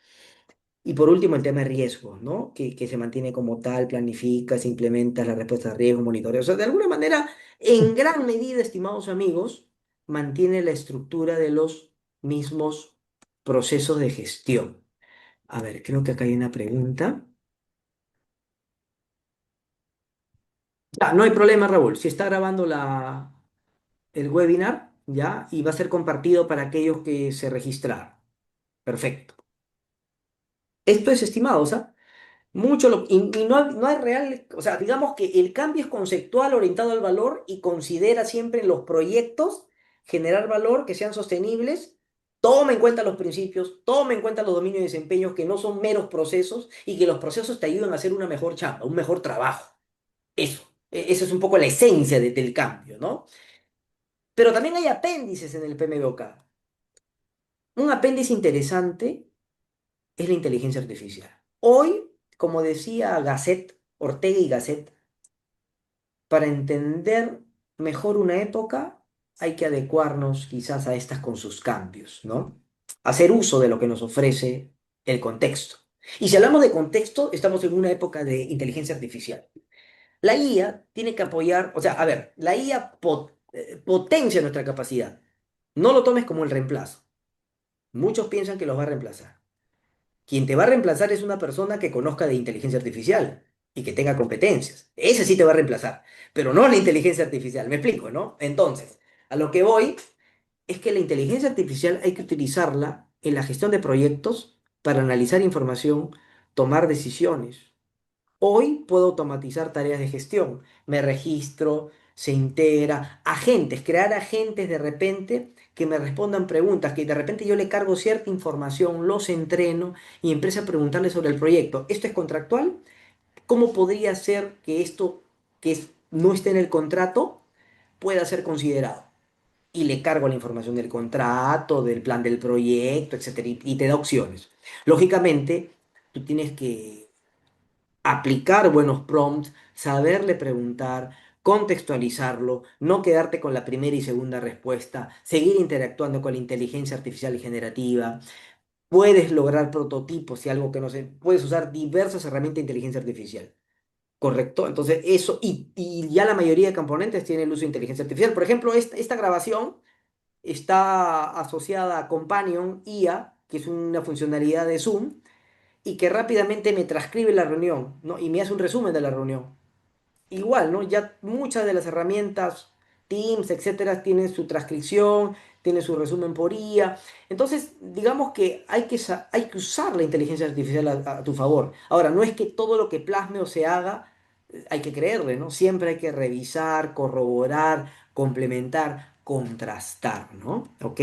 Y por último, el tema de riesgos, ¿no? Que se mantiene como tal, planifica, se implementa la respuesta a riesgos, monitorea. O sea, de alguna manera, en gran medida, estimados amigos, mantiene la estructura de los mismos procesos de gestión. A ver, creo que acá hay una pregunta. Ah, no hay problema, Raúl. Si está grabando el webinar, ¿ya? Y va a ser compartido para aquellos que se registraron. Perfecto. Esto es estimado, o sea, y no hay real, o sea, digamos que el cambio es conceptual orientado al valor y considera siempre en los proyectos generar valor que sean sostenibles, toma en cuenta los principios, toma en cuenta los dominios y desempeños que no son meros procesos y que los procesos te ayudan a hacer una mejor chamba, un mejor trabajo. Eso, eso es un poco la esencia del cambio, ¿no? Pero también hay apéndices en el PMBOK. Un apéndice interesante es la inteligencia artificial. Hoy, como decía Gasset, Ortega y Gasset, para entender mejor una época hay que adecuarnos quizás a estas con sus cambios, ¿no? Hacer uso de lo que nos ofrece el contexto. Y si hablamos de contexto, estamos en una época de inteligencia artificial. La IA tiene que apoyar, o sea, a ver, la IA potencia nuestra capacidad. No lo tomes como el reemplazo. Muchos piensan que los va a reemplazar. Quien te va a reemplazar es una persona que conozca de inteligencia artificial y que tenga competencias. Ese sí te va a reemplazar, pero no la inteligencia artificial. ¿Me explico, no? Entonces, a lo que voy es que la inteligencia artificial hay que utilizarla en la gestión de proyectos para analizar información, tomar decisiones. Hoy puedo automatizar tareas de gestión. Me registro, se integra, agentes, crear agentes de repente que me respondan preguntas, que de repente yo le cargo cierta información, los entreno y empiezo a preguntarle sobre el proyecto. ¿Esto es contractual? ¿Cómo podría ser que esto no esté en el contrato pueda ser considerado? Y le cargo la información del contrato, del plan del proyecto, etcétera, y te da opciones. Lógicamente, tú tienes que aplicar buenos prompts, saberle preguntar, contextualizarlo, no quedarte con la primera y segunda respuesta, seguir interactuando con la inteligencia artificial y generativa. Puedes lograr prototipos y algo que no sé, puedes usar diversas herramientas de inteligencia artificial. ¿Correcto? Entonces, eso, y ya la mayoría de componentes tienen el uso de inteligencia artificial. Por ejemplo, esta grabación está asociada a Companion IA, que es una funcionalidad de Zoom, y que rápidamente me transcribe la reunión, ¿no? Y me hace un resumen de la reunión. Igual, ¿no? Ya muchas de las herramientas, Teams, etcétera, tienen su transcripción, tienen su resumen por IA. Entonces, digamos que hay que usar la inteligencia artificial a tu favor. Ahora, no es que todo lo que plasme o se haga, hay que creerle, ¿no? Siempre hay que revisar, corroborar, complementar, contrastar, ¿no? ¿Ok?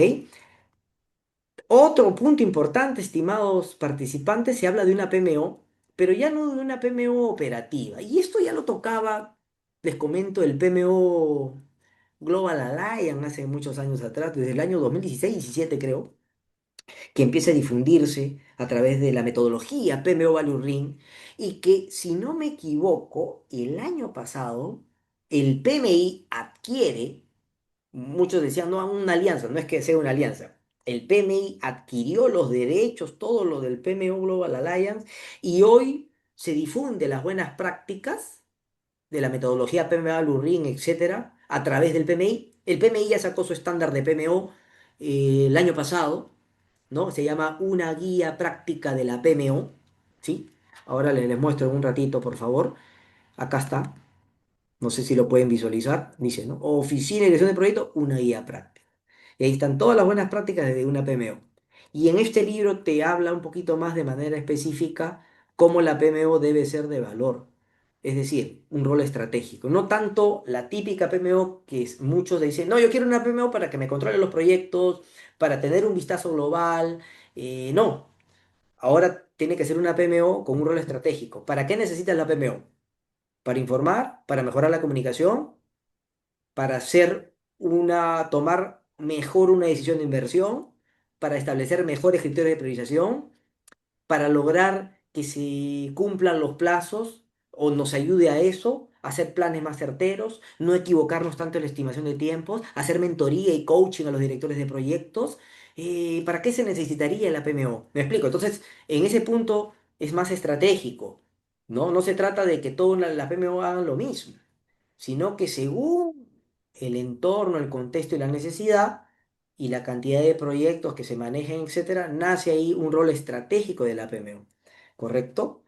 Otro punto importante, estimados participantes, se habla de una PMO, pero ya no de una PMO operativa. Y esto ya lo tocaba, les comento, el PMO Global Alliance hace muchos años atrás, desde el año 2016-17 creo, que empieza a difundirse a través de la metodología PMO Value Ring, y que, si no me equivoco, el año pasado el PMI adquiere, muchos decían, no, una alianza, no es que sea una alianza, El PMI adquirió los derechos, todo lo del PMO Global Alliance, y hoy se difunde las buenas prácticas de la metodología PMA, Lurin, etcétera, a través del PMI. El PMI ya sacó su estándar de PMO el año pasado, ¿no? Se llama Una guía práctica de la PMO, ¿sí? Ahora les muestro en un ratito, por favor. Acá está. No sé si lo pueden visualizar. Dice, ¿no? Oficina de Dirección de Proyecto, una guía práctica. Y ahí están todas las buenas prácticas de una PMO. Y en este libro te habla un poquito más de manera específica cómo la PMO debe ser de valor. Es decir, un rol estratégico. No tanto la típica PMO muchos dicen, no, yo quiero una PMO para que me controle los proyectos, para tener un vistazo global. No, ahora tiene que ser una PMO con un rol estratégico. ¿Para qué necesitas la PMO? Para informar, para mejorar la comunicación, para tomar mejor una decisión de inversión, para establecer mejores criterios de priorización, para lograr que se cumplan los plazos o nos ayude a eso, hacer planes más certeros, no equivocarnos tanto en la estimación de tiempos, hacer mentoría y coaching a los directores de proyectos. ¿Para qué se necesitaría la PMO? Me explico. Entonces, en ese punto es más estratégico, ¿no? No se trata de que todas las PMO hagan lo mismo, sino que según el entorno, el contexto y la necesidad y la cantidad de proyectos que se manejen, etcétera, nace ahí un rol estratégico de la PMO, ¿correcto?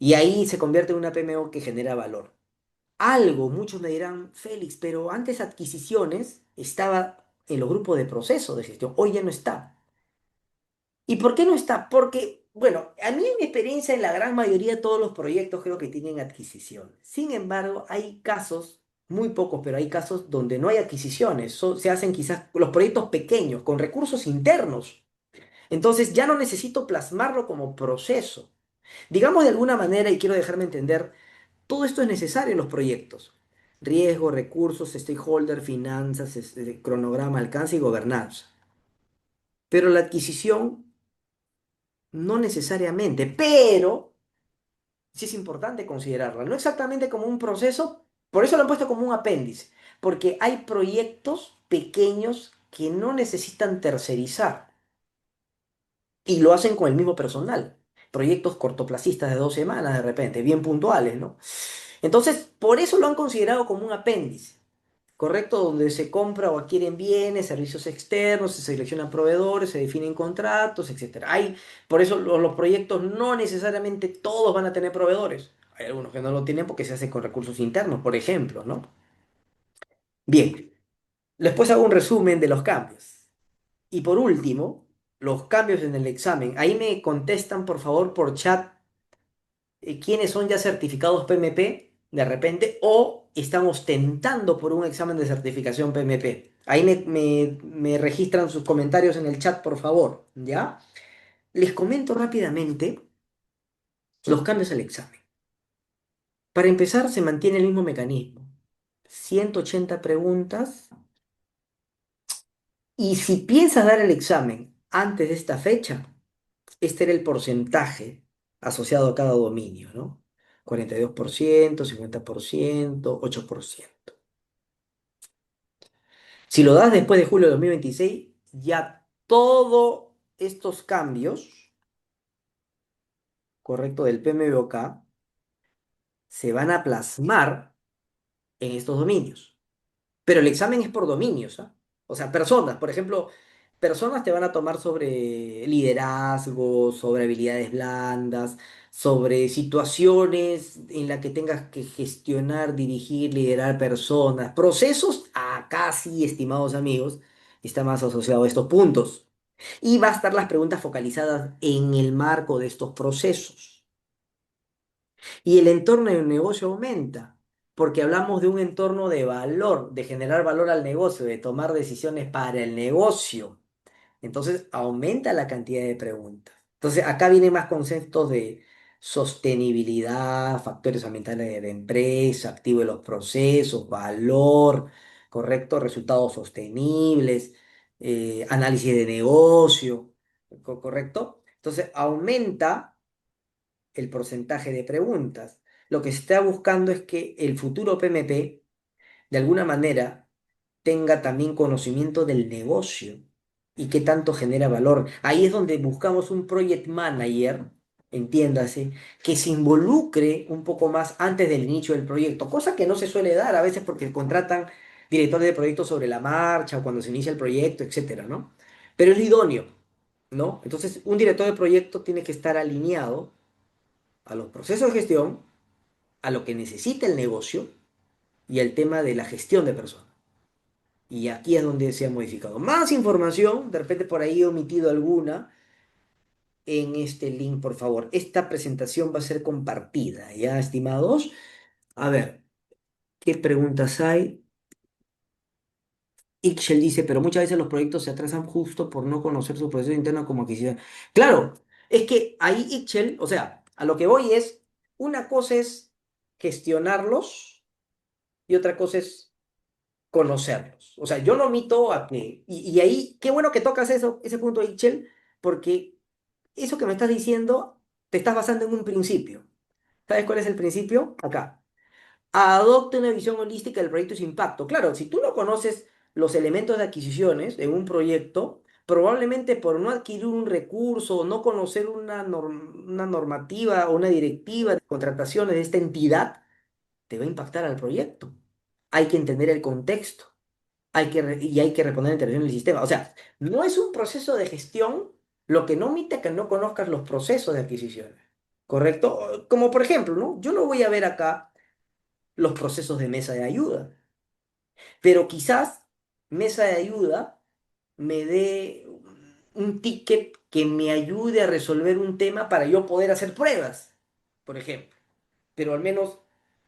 Y ahí se convierte en una PMO que genera valor. Algo, muchos me dirán, Félix, pero antes adquisiciones estaba en los grupos de proceso de gestión, hoy ya no está. ¿Y por qué no está? Porque, bueno, a mí en mi experiencia, en la gran mayoría de todos los proyectos creo que tienen adquisición. Sin embargo, hay casos, muy pocos, pero hay casos donde no hay adquisiciones. Se hacen quizás los proyectos pequeños, con recursos internos. Entonces ya no necesito plasmarlo como proceso. Digamos de alguna manera, y quiero dejarme entender, todo esto es necesario en los proyectos. Riesgo, recursos, stakeholder, finanzas, cronograma, alcance y gobernanza. Pero la adquisición no necesariamente, pero sí es importante considerarla. No exactamente como un proceso, por eso lo han puesto como un apéndice, porque hay proyectos pequeños que no necesitan tercerizar y lo hacen con el mismo personal. Proyectos cortoplacistas de 2 semanas de repente, bien puntuales, ¿no? Entonces, por eso lo han considerado como un apéndice. ¿Correcto? Donde se compra o adquieren bienes, servicios externos, se seleccionan proveedores, se definen contratos, etcétera. Por eso los proyectos no necesariamente todos van a tener proveedores. Hay algunos que no lo tienen porque se hacen con recursos internos, por ejemplo, ¿no? Bien, después hago un resumen de los cambios. Y por último, los cambios en el examen. Ahí me contestan, por favor, por chat, quiénes son ya certificados PMP de repente o están ostentando por un examen de certificación PMP. Ahí me registran sus comentarios en el chat, por favor, ¿ya? Les comento rápidamente los cambios al examen. Para empezar, se mantiene el mismo mecanismo. 180 preguntas. Y si piensas dar el examen antes de esta fecha, este era el porcentaje asociado a cada dominio, ¿no? 42%, 50%, 8%. Si lo das después de julio de 2026, ya todos estos cambios, correcto, del PMBOK, se van a plasmar en estos dominios. Pero el examen es por dominios, ¿ah? O sea, personas, por ejemplo, personas te van a tomar sobre liderazgo, sobre habilidades blandas, sobre situaciones en las que tengas que gestionar, dirigir, liderar personas. Procesos, acá sí, estimados amigos, está más asociado a estos puntos. Y va a estar las preguntas focalizadas en el marco de estos procesos. Y el entorno del negocio aumenta, porque hablamos de un entorno de valor, de generar valor al negocio, de tomar decisiones para el negocio. Entonces aumenta la cantidad de preguntas. Entonces acá vienen más conceptos de sostenibilidad, factores ambientales de la empresa, activo de los procesos, valor, correcto, resultados sostenibles, análisis de negocio, correcto. Entonces aumenta el porcentaje de preguntas. Lo que se está buscando es que el futuro PMP, de alguna manera, tenga también conocimiento del negocio. y qué tanto genera valor. Ahí es donde buscamos un project manager, entiéndase, que se involucre un poco más antes del inicio del proyecto, cosa que no se suele dar a veces porque contratan directores de proyectos sobre la marcha o cuando se inicia el proyecto, etcétera, ¿no? Pero es lo idóneo, ¿no? Entonces, un director de proyecto tiene que estar alineado a los procesos de gestión, a lo que necesita el negocio y al tema de la gestión de personas. Y aquí es donde se ha modificado. Más información, de repente por ahí he omitido alguna, en este link, por favor. Esta presentación va a ser compartida, ¿ya, estimados? A ver, ¿qué preguntas hay? Ixchel dice, pero muchas veces los proyectos se atrasan justo por no conocer su proceso interno como quisiera. Claro, es que ahí Ixchel, o sea, a lo que voy es, una cosa es gestionarlos y otra cosa es conocerlos. O sea, yo no omito a que, y ahí, qué bueno que tocas eso, ese punto, Ixchel, porque eso que me estás diciendo, te estás basando en un principio. ¿Sabes cuál es el principio? Acá. Adopte una visión holística del proyecto y su impacto. Claro, si tú no conoces los elementos de adquisiciones en un proyecto, probablemente por no adquirir un recurso o no conocer una normativa o una directiva de contrataciones de esta entidad, te va a impactar al proyecto. Hay que entender el contexto. Y hay que responder la intervención del sistema. O sea, no es un proceso de gestión lo que no omite que no conozcas los procesos de adquisiciones. ¿Correcto? Como por ejemplo, ¿no? Yo no voy a ver acá los procesos de mesa de ayuda, pero quizás mesa de ayuda me dé un ticket que me ayude a resolver un tema para yo poder hacer pruebas, por ejemplo. Pero al menos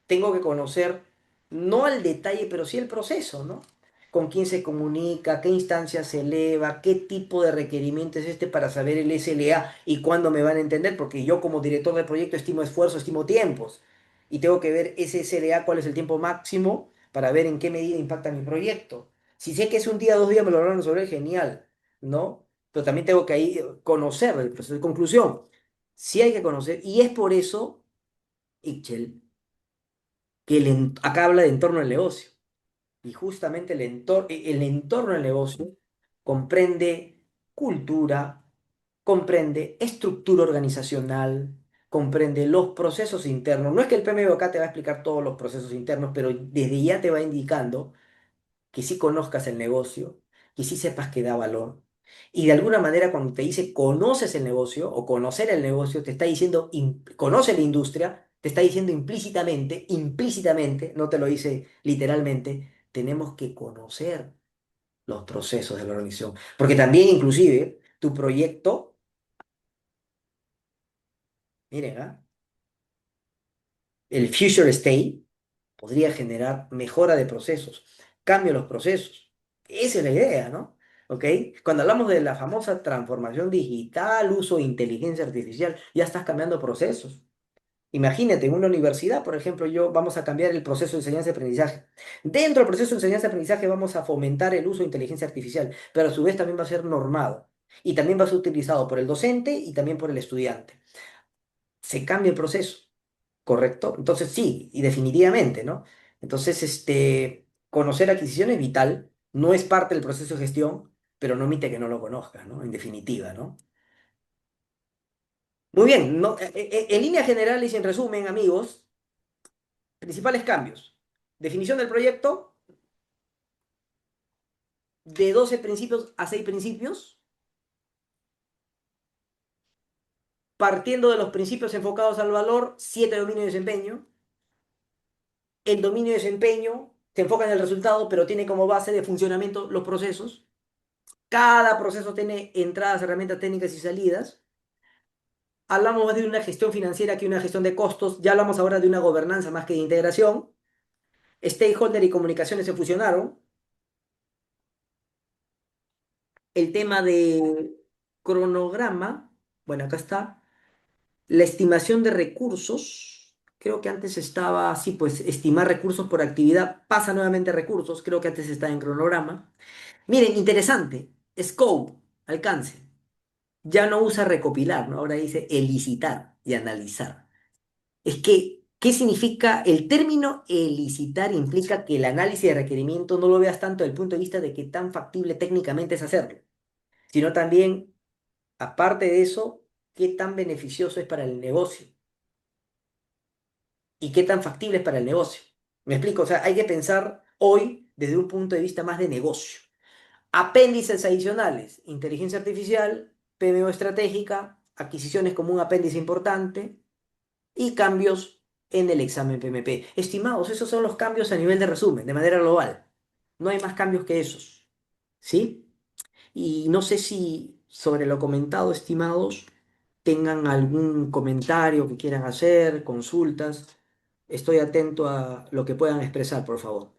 tengo que conocer, no al detalle, pero sí el proceso, ¿no? Con quién se comunica, qué instancia se eleva, qué tipo de requerimiento es este para saber el SLA y cuándo me van a entender, porque yo como director de proyecto estimo esfuerzo, estimo tiempos y tengo que ver ese SLA, cuál es el tiempo máximo para ver en qué medida impacta mi proyecto. Si sé que es un día, 2 días, me lo van a resolver, genial, ¿no? Pero también tengo que ahí conocer el proceso de conclusión. Sí hay que conocer, y es por eso, Ixchel, que acá habla de entorno del negocio. Y justamente el entorno del negocio comprende cultura, comprende estructura organizacional, comprende los procesos internos. No es que el PMBOK te va a explicar todos los procesos internos, pero desde ya te va indicando que sí conozcas el negocio, que sí sepas que da valor. Y de alguna manera cuando te dice conoces el negocio o conocer el negocio, te está diciendo conoce la industria, te está diciendo implícitamente, no te lo dice literalmente, tenemos que conocer los procesos de la organización. Porque también inclusive tu proyecto, miren, ¿ah? El future state podría generar mejora de procesos, cambio en los procesos. Esa es la idea, ¿no? ¿Ok? Cuando hablamos de la famosa transformación digital, uso de inteligencia artificial, ya estás cambiando procesos. Imagínate, en una universidad, por ejemplo, vamos a cambiar el proceso de enseñanza-aprendizaje. Dentro del proceso de enseñanza-aprendizaje vamos a fomentar el uso de inteligencia artificial, pero a su vez también va a ser normado y también va a ser utilizado por el docente y también por el estudiante. Se cambia el proceso. ¿Correcto? Entonces sí, y definitivamente, ¿no? Entonces, conocer adquisición es vital, no es parte del proceso de gestión, pero no omite que no lo conozcas, ¿no? En definitiva, ¿no? Muy bien, no, en líneas generales y en resumen, amigos, principales cambios. Definición del proyecto de 12 principios a 6 principios, partiendo de los principios enfocados al valor, 7 dominios de desempeño. El dominio de desempeño se enfoca en el resultado, pero tiene como base de funcionamiento los procesos. Cada proceso tiene entradas, herramientas técnicas y salidas. Hablamos más de una gestión financiera que una gestión de costos. Ya hablamos ahora de una gobernanza más que de integración. Stakeholder y comunicaciones se fusionaron. El tema de cronograma, bueno, acá está. La estimación de recursos. Creo que antes estaba así, pues estimar recursos por actividad. Pasa nuevamente a recursos. Creo que antes estaba en cronograma. Miren, interesante. Scope, alcance. Ya no usa recopilar, ¿no? Ahora dice elicitar y analizar. Es que, ¿qué significa el término elicitar? Implica que el análisis de requerimiento no lo veas tanto desde el punto de vista de qué tan factible técnicamente es hacerlo, sino también, aparte de eso, qué tan beneficioso es para el negocio y qué tan factible es para el negocio. Me explico, o sea, hay que pensar hoy desde un punto de vista más de negocio. Apéndices adicionales, inteligencia artificial, PMO estratégica, adquisiciones como un apéndice importante y cambios en el examen PMP. Estimados, esos son los cambios a nivel de resumen, de manera global. No hay más cambios que esos, ¿sí? Y no sé si sobre lo comentado, estimados, tengan algún comentario que quieran hacer, consultas. Estoy atento a lo que puedan expresar, por favor.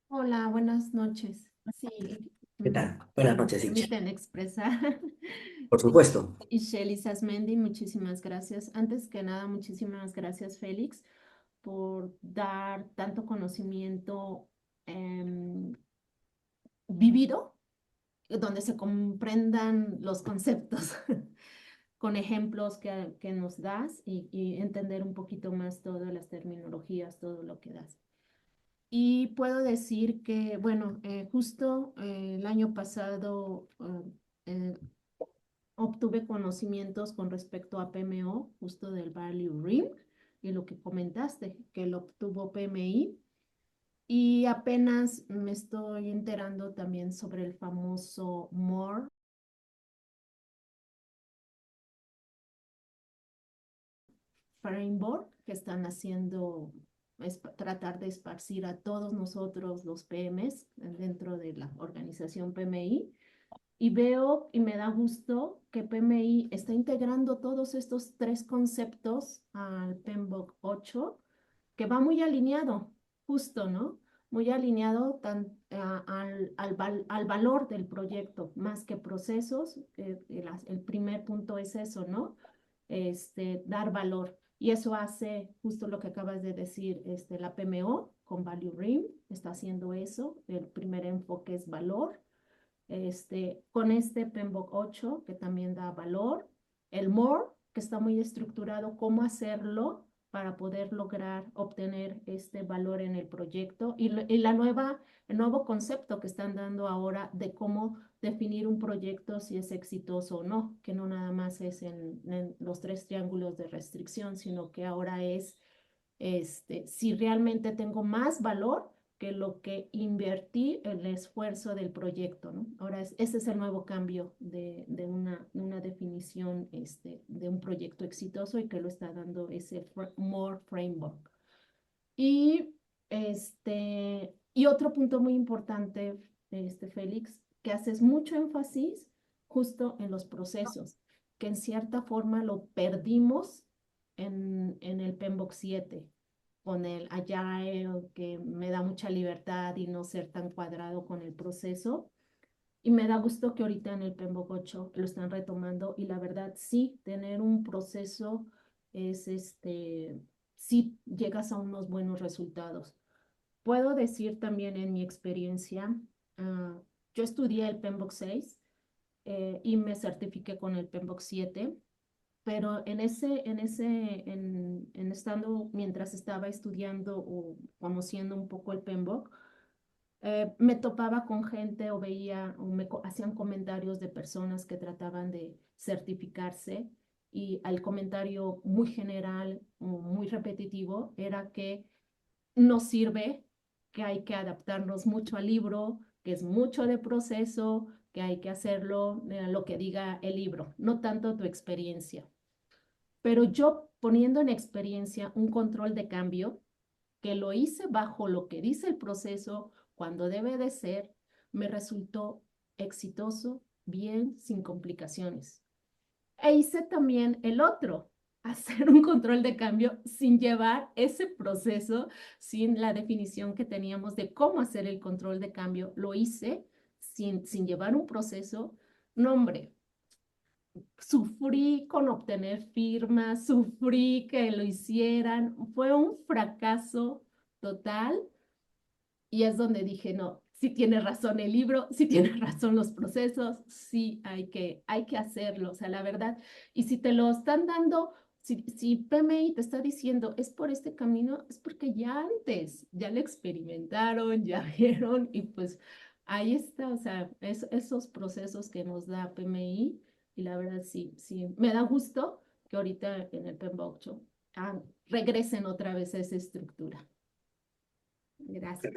Hola, buenas noches. Sí, ¿Qué tal? si Buenas me noches, Cintia. permiten expresar. Por supuesto. Y Shelly Sasmendi, muchísimas gracias. Antes que nada, muchísimas gracias, Félix, por dar tanto conocimiento vivido, donde se comprendan los conceptos, con ejemplos que nos das y entender un poquito más todas las terminologías, todo lo que das. Y puedo decir que, bueno, justo el año pasado eh, obtuve conocimientos con respecto a PMO, justo del Value Ring, y lo que comentaste, que lo obtuvo PMI. Y apenas me estoy enterando también sobre el famoso MORE Framework que están haciendo, es tratar de esparcir a todos nosotros los PMs dentro de la organización PMI. Y veo y me da gusto que PMI está integrando todos estos tres conceptos al PMBOK 8, que va muy alineado, justo, ¿no? Muy alineado al valor del proyecto, más que procesos. El primer punto es eso, ¿no? Dar valor. Y eso hace justo lo que acabas de decir, la PMO con Value Rim está haciendo eso. El primer enfoque es valor, con este PMBOK 8, que también da valor, el MORE, que está muy estructurado, cómo hacerlo para poder lograr obtener este valor en el proyecto y el nuevo concepto que están dando ahora de cómo definir un proyecto si es exitoso o no, que no nada más es en los tres triángulos de restricción, sino que ahora es si realmente tengo más valor que lo que invertí en el esfuerzo del proyecto, ¿no? Ahora, ese es el nuevo cambio de una definición de un proyecto exitoso y que lo está dando ese More Framework. Y, y otro punto muy importante, Félix, que haces mucho énfasis justo en los procesos, que en cierta forma lo perdimos en el PMBOK 7 con el Agile, que me da mucha libertad y no ser tan cuadrado con el proceso. Y me da gusto que ahorita en el PMBOK 8 lo están retomando y la verdad sí, tener un proceso es sí llegas a unos buenos resultados. Puedo decir también en mi experiencia, uh, yo estudié el PMBOK 6 y me certifiqué con el PMBOK 7, pero en estando, mientras estaba estudiando o conociendo un poco el PMBOK, me topaba con gente o veía o hacían comentarios de personas que trataban de certificarse y al comentario muy general o muy repetitivo era que no sirve, que hay que adaptarnos mucho al libro, que es mucho de proceso, que hay que hacerlo lo que diga el libro, no tanto tu experiencia. Pero yo poniendo en experiencia un control de cambio, que lo hice bajo lo que dice el proceso, cuando debe de ser, me resultó exitoso, bien, sin complicaciones. E hice también el otro, hacer un control de cambio sin llevar ese proceso, sin la definición que teníamos de cómo hacer el control de cambio. Lo hice sin llevar un proceso. No, hombre, sufrí con obtener firmas, sufrí que lo hicieran. Fue un fracaso total y es donde dije, no, sí tiene razón el libro, sí tiene razón los procesos, sí hay que hacerlo, o sea, la verdad. Y si te lo están dando si PMI te está diciendo es por este camino, es porque ya antes, ya lo experimentaron, ya vieron y pues ahí está, o sea, esos procesos que nos da PMI y la verdad sí, sí, me da gusto que ahorita en el PMBOK regresen otra vez a esa estructura. Gracias.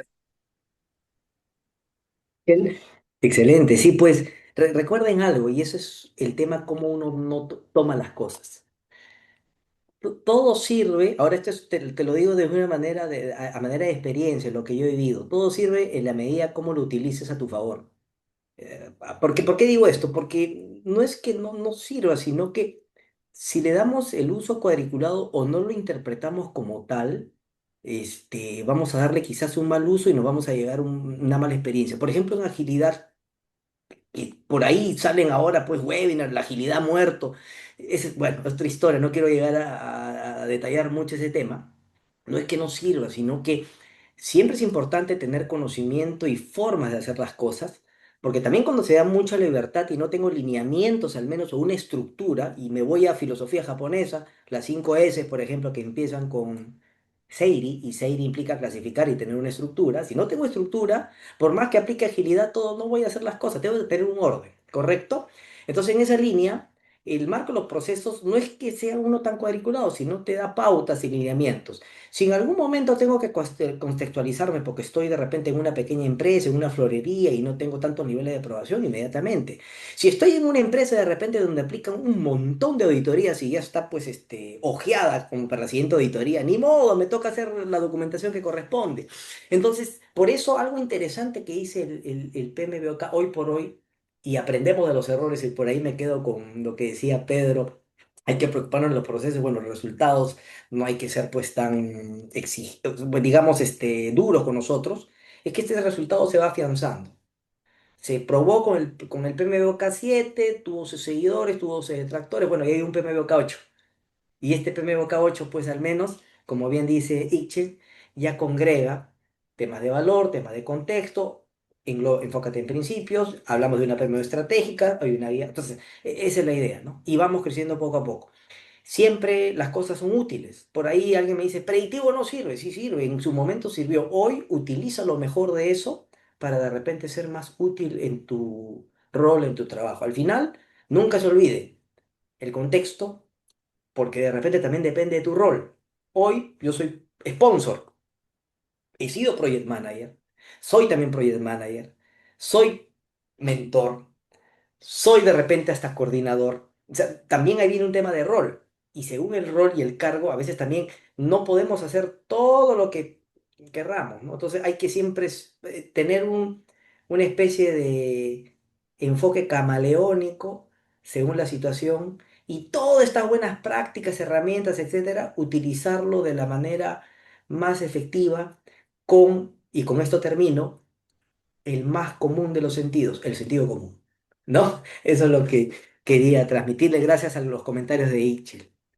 Bien. Excelente, sí, pues recuerden algo, y eso es el tema cómo uno no toma las cosas. Todo sirve, ahora te lo digo de una manera, a manera de experiencia, lo que yo he vivido, todo sirve en la medida como lo utilices a tu favor. ¿Por qué digo esto? Porque no es que no sirva, sino que si le damos el uso cuadriculado o no lo interpretamos como tal, vamos a darle quizás un mal uso y nos vamos a llegar a una mala experiencia. Por ejemplo, en agilidad. Y por ahí salen ahora pues webinars, la agilidad ha muerto. Bueno, es otra historia, no quiero llegar a detallar mucho ese tema. No es que no sirva, sino que siempre es importante tener conocimiento y formas de hacer las cosas, porque también cuando se da mucha libertad y no tengo lineamientos al menos o una estructura, y me voy a filosofía japonesa, las 5 S, por ejemplo, que empiezan con Seiri, y Seiri implica clasificar y tener una estructura. Si no tengo estructura, por más que aplique agilidad, todo no voy a hacer las cosas, tengo que tener un orden, ¿correcto? Entonces, en esa línea, el marco de los procesos no es que sea uno tan cuadriculado, sino te da pautas y lineamientos. Si en algún momento tengo que contextualizarme porque estoy de repente en una pequeña empresa, en una florería y no tengo tantos niveles de aprobación, inmediatamente. Si estoy en una empresa de repente donde aplican un montón de auditorías y ya está pues ojeada como para la siguiente auditoría, ni modo, me toca hacer la documentación que corresponde. Entonces, por eso algo interesante que hice el PMBOK hoy por hoy, y aprendemos de los errores, y por ahí me quedo con lo que decía Pedro, hay que preocuparnos de los procesos, bueno, los resultados, no hay que ser pues tan digamos, duros con nosotros, es que este resultado se va afianzando. Se probó con el PMBOK 7, tuvo sus seguidores, tuvo sus detractores, bueno, y hay un PMBOK 8. Y este PMBOK 8, pues al menos, como bien dice Ixchel, ya congrega temas de valor, temas de contexto, enfócate en principios, hablamos de una PMO estratégica, hay una guía, entonces, esa es la idea, ¿no? Y vamos creciendo poco a poco. Siempre las cosas son útiles. Por ahí alguien me dice, predictivo no sirve. Sí sirve, en su momento sirvió. Hoy utiliza lo mejor de eso para de repente ser más útil en tu rol, en tu trabajo. Al final, nunca se olvide el contexto, porque de repente también depende de tu rol. Hoy yo soy sponsor, he sido project manager, soy también project manager, soy mentor, soy de repente hasta coordinador. O sea, también ahí viene un tema de rol. Y según el rol y el cargo, a veces también no podemos hacer todo lo que querramos, ¿no? Entonces hay que siempre tener una especie de enfoque camaleónico según la situación y todas estas buenas prácticas, herramientas, etcétera, utilizarlo de la manera más efectiva y con esto termino, el más común de los sentidos, el sentido común. ¿No? Eso es lo que quería transmitirle gracias a los comentarios de Itchel.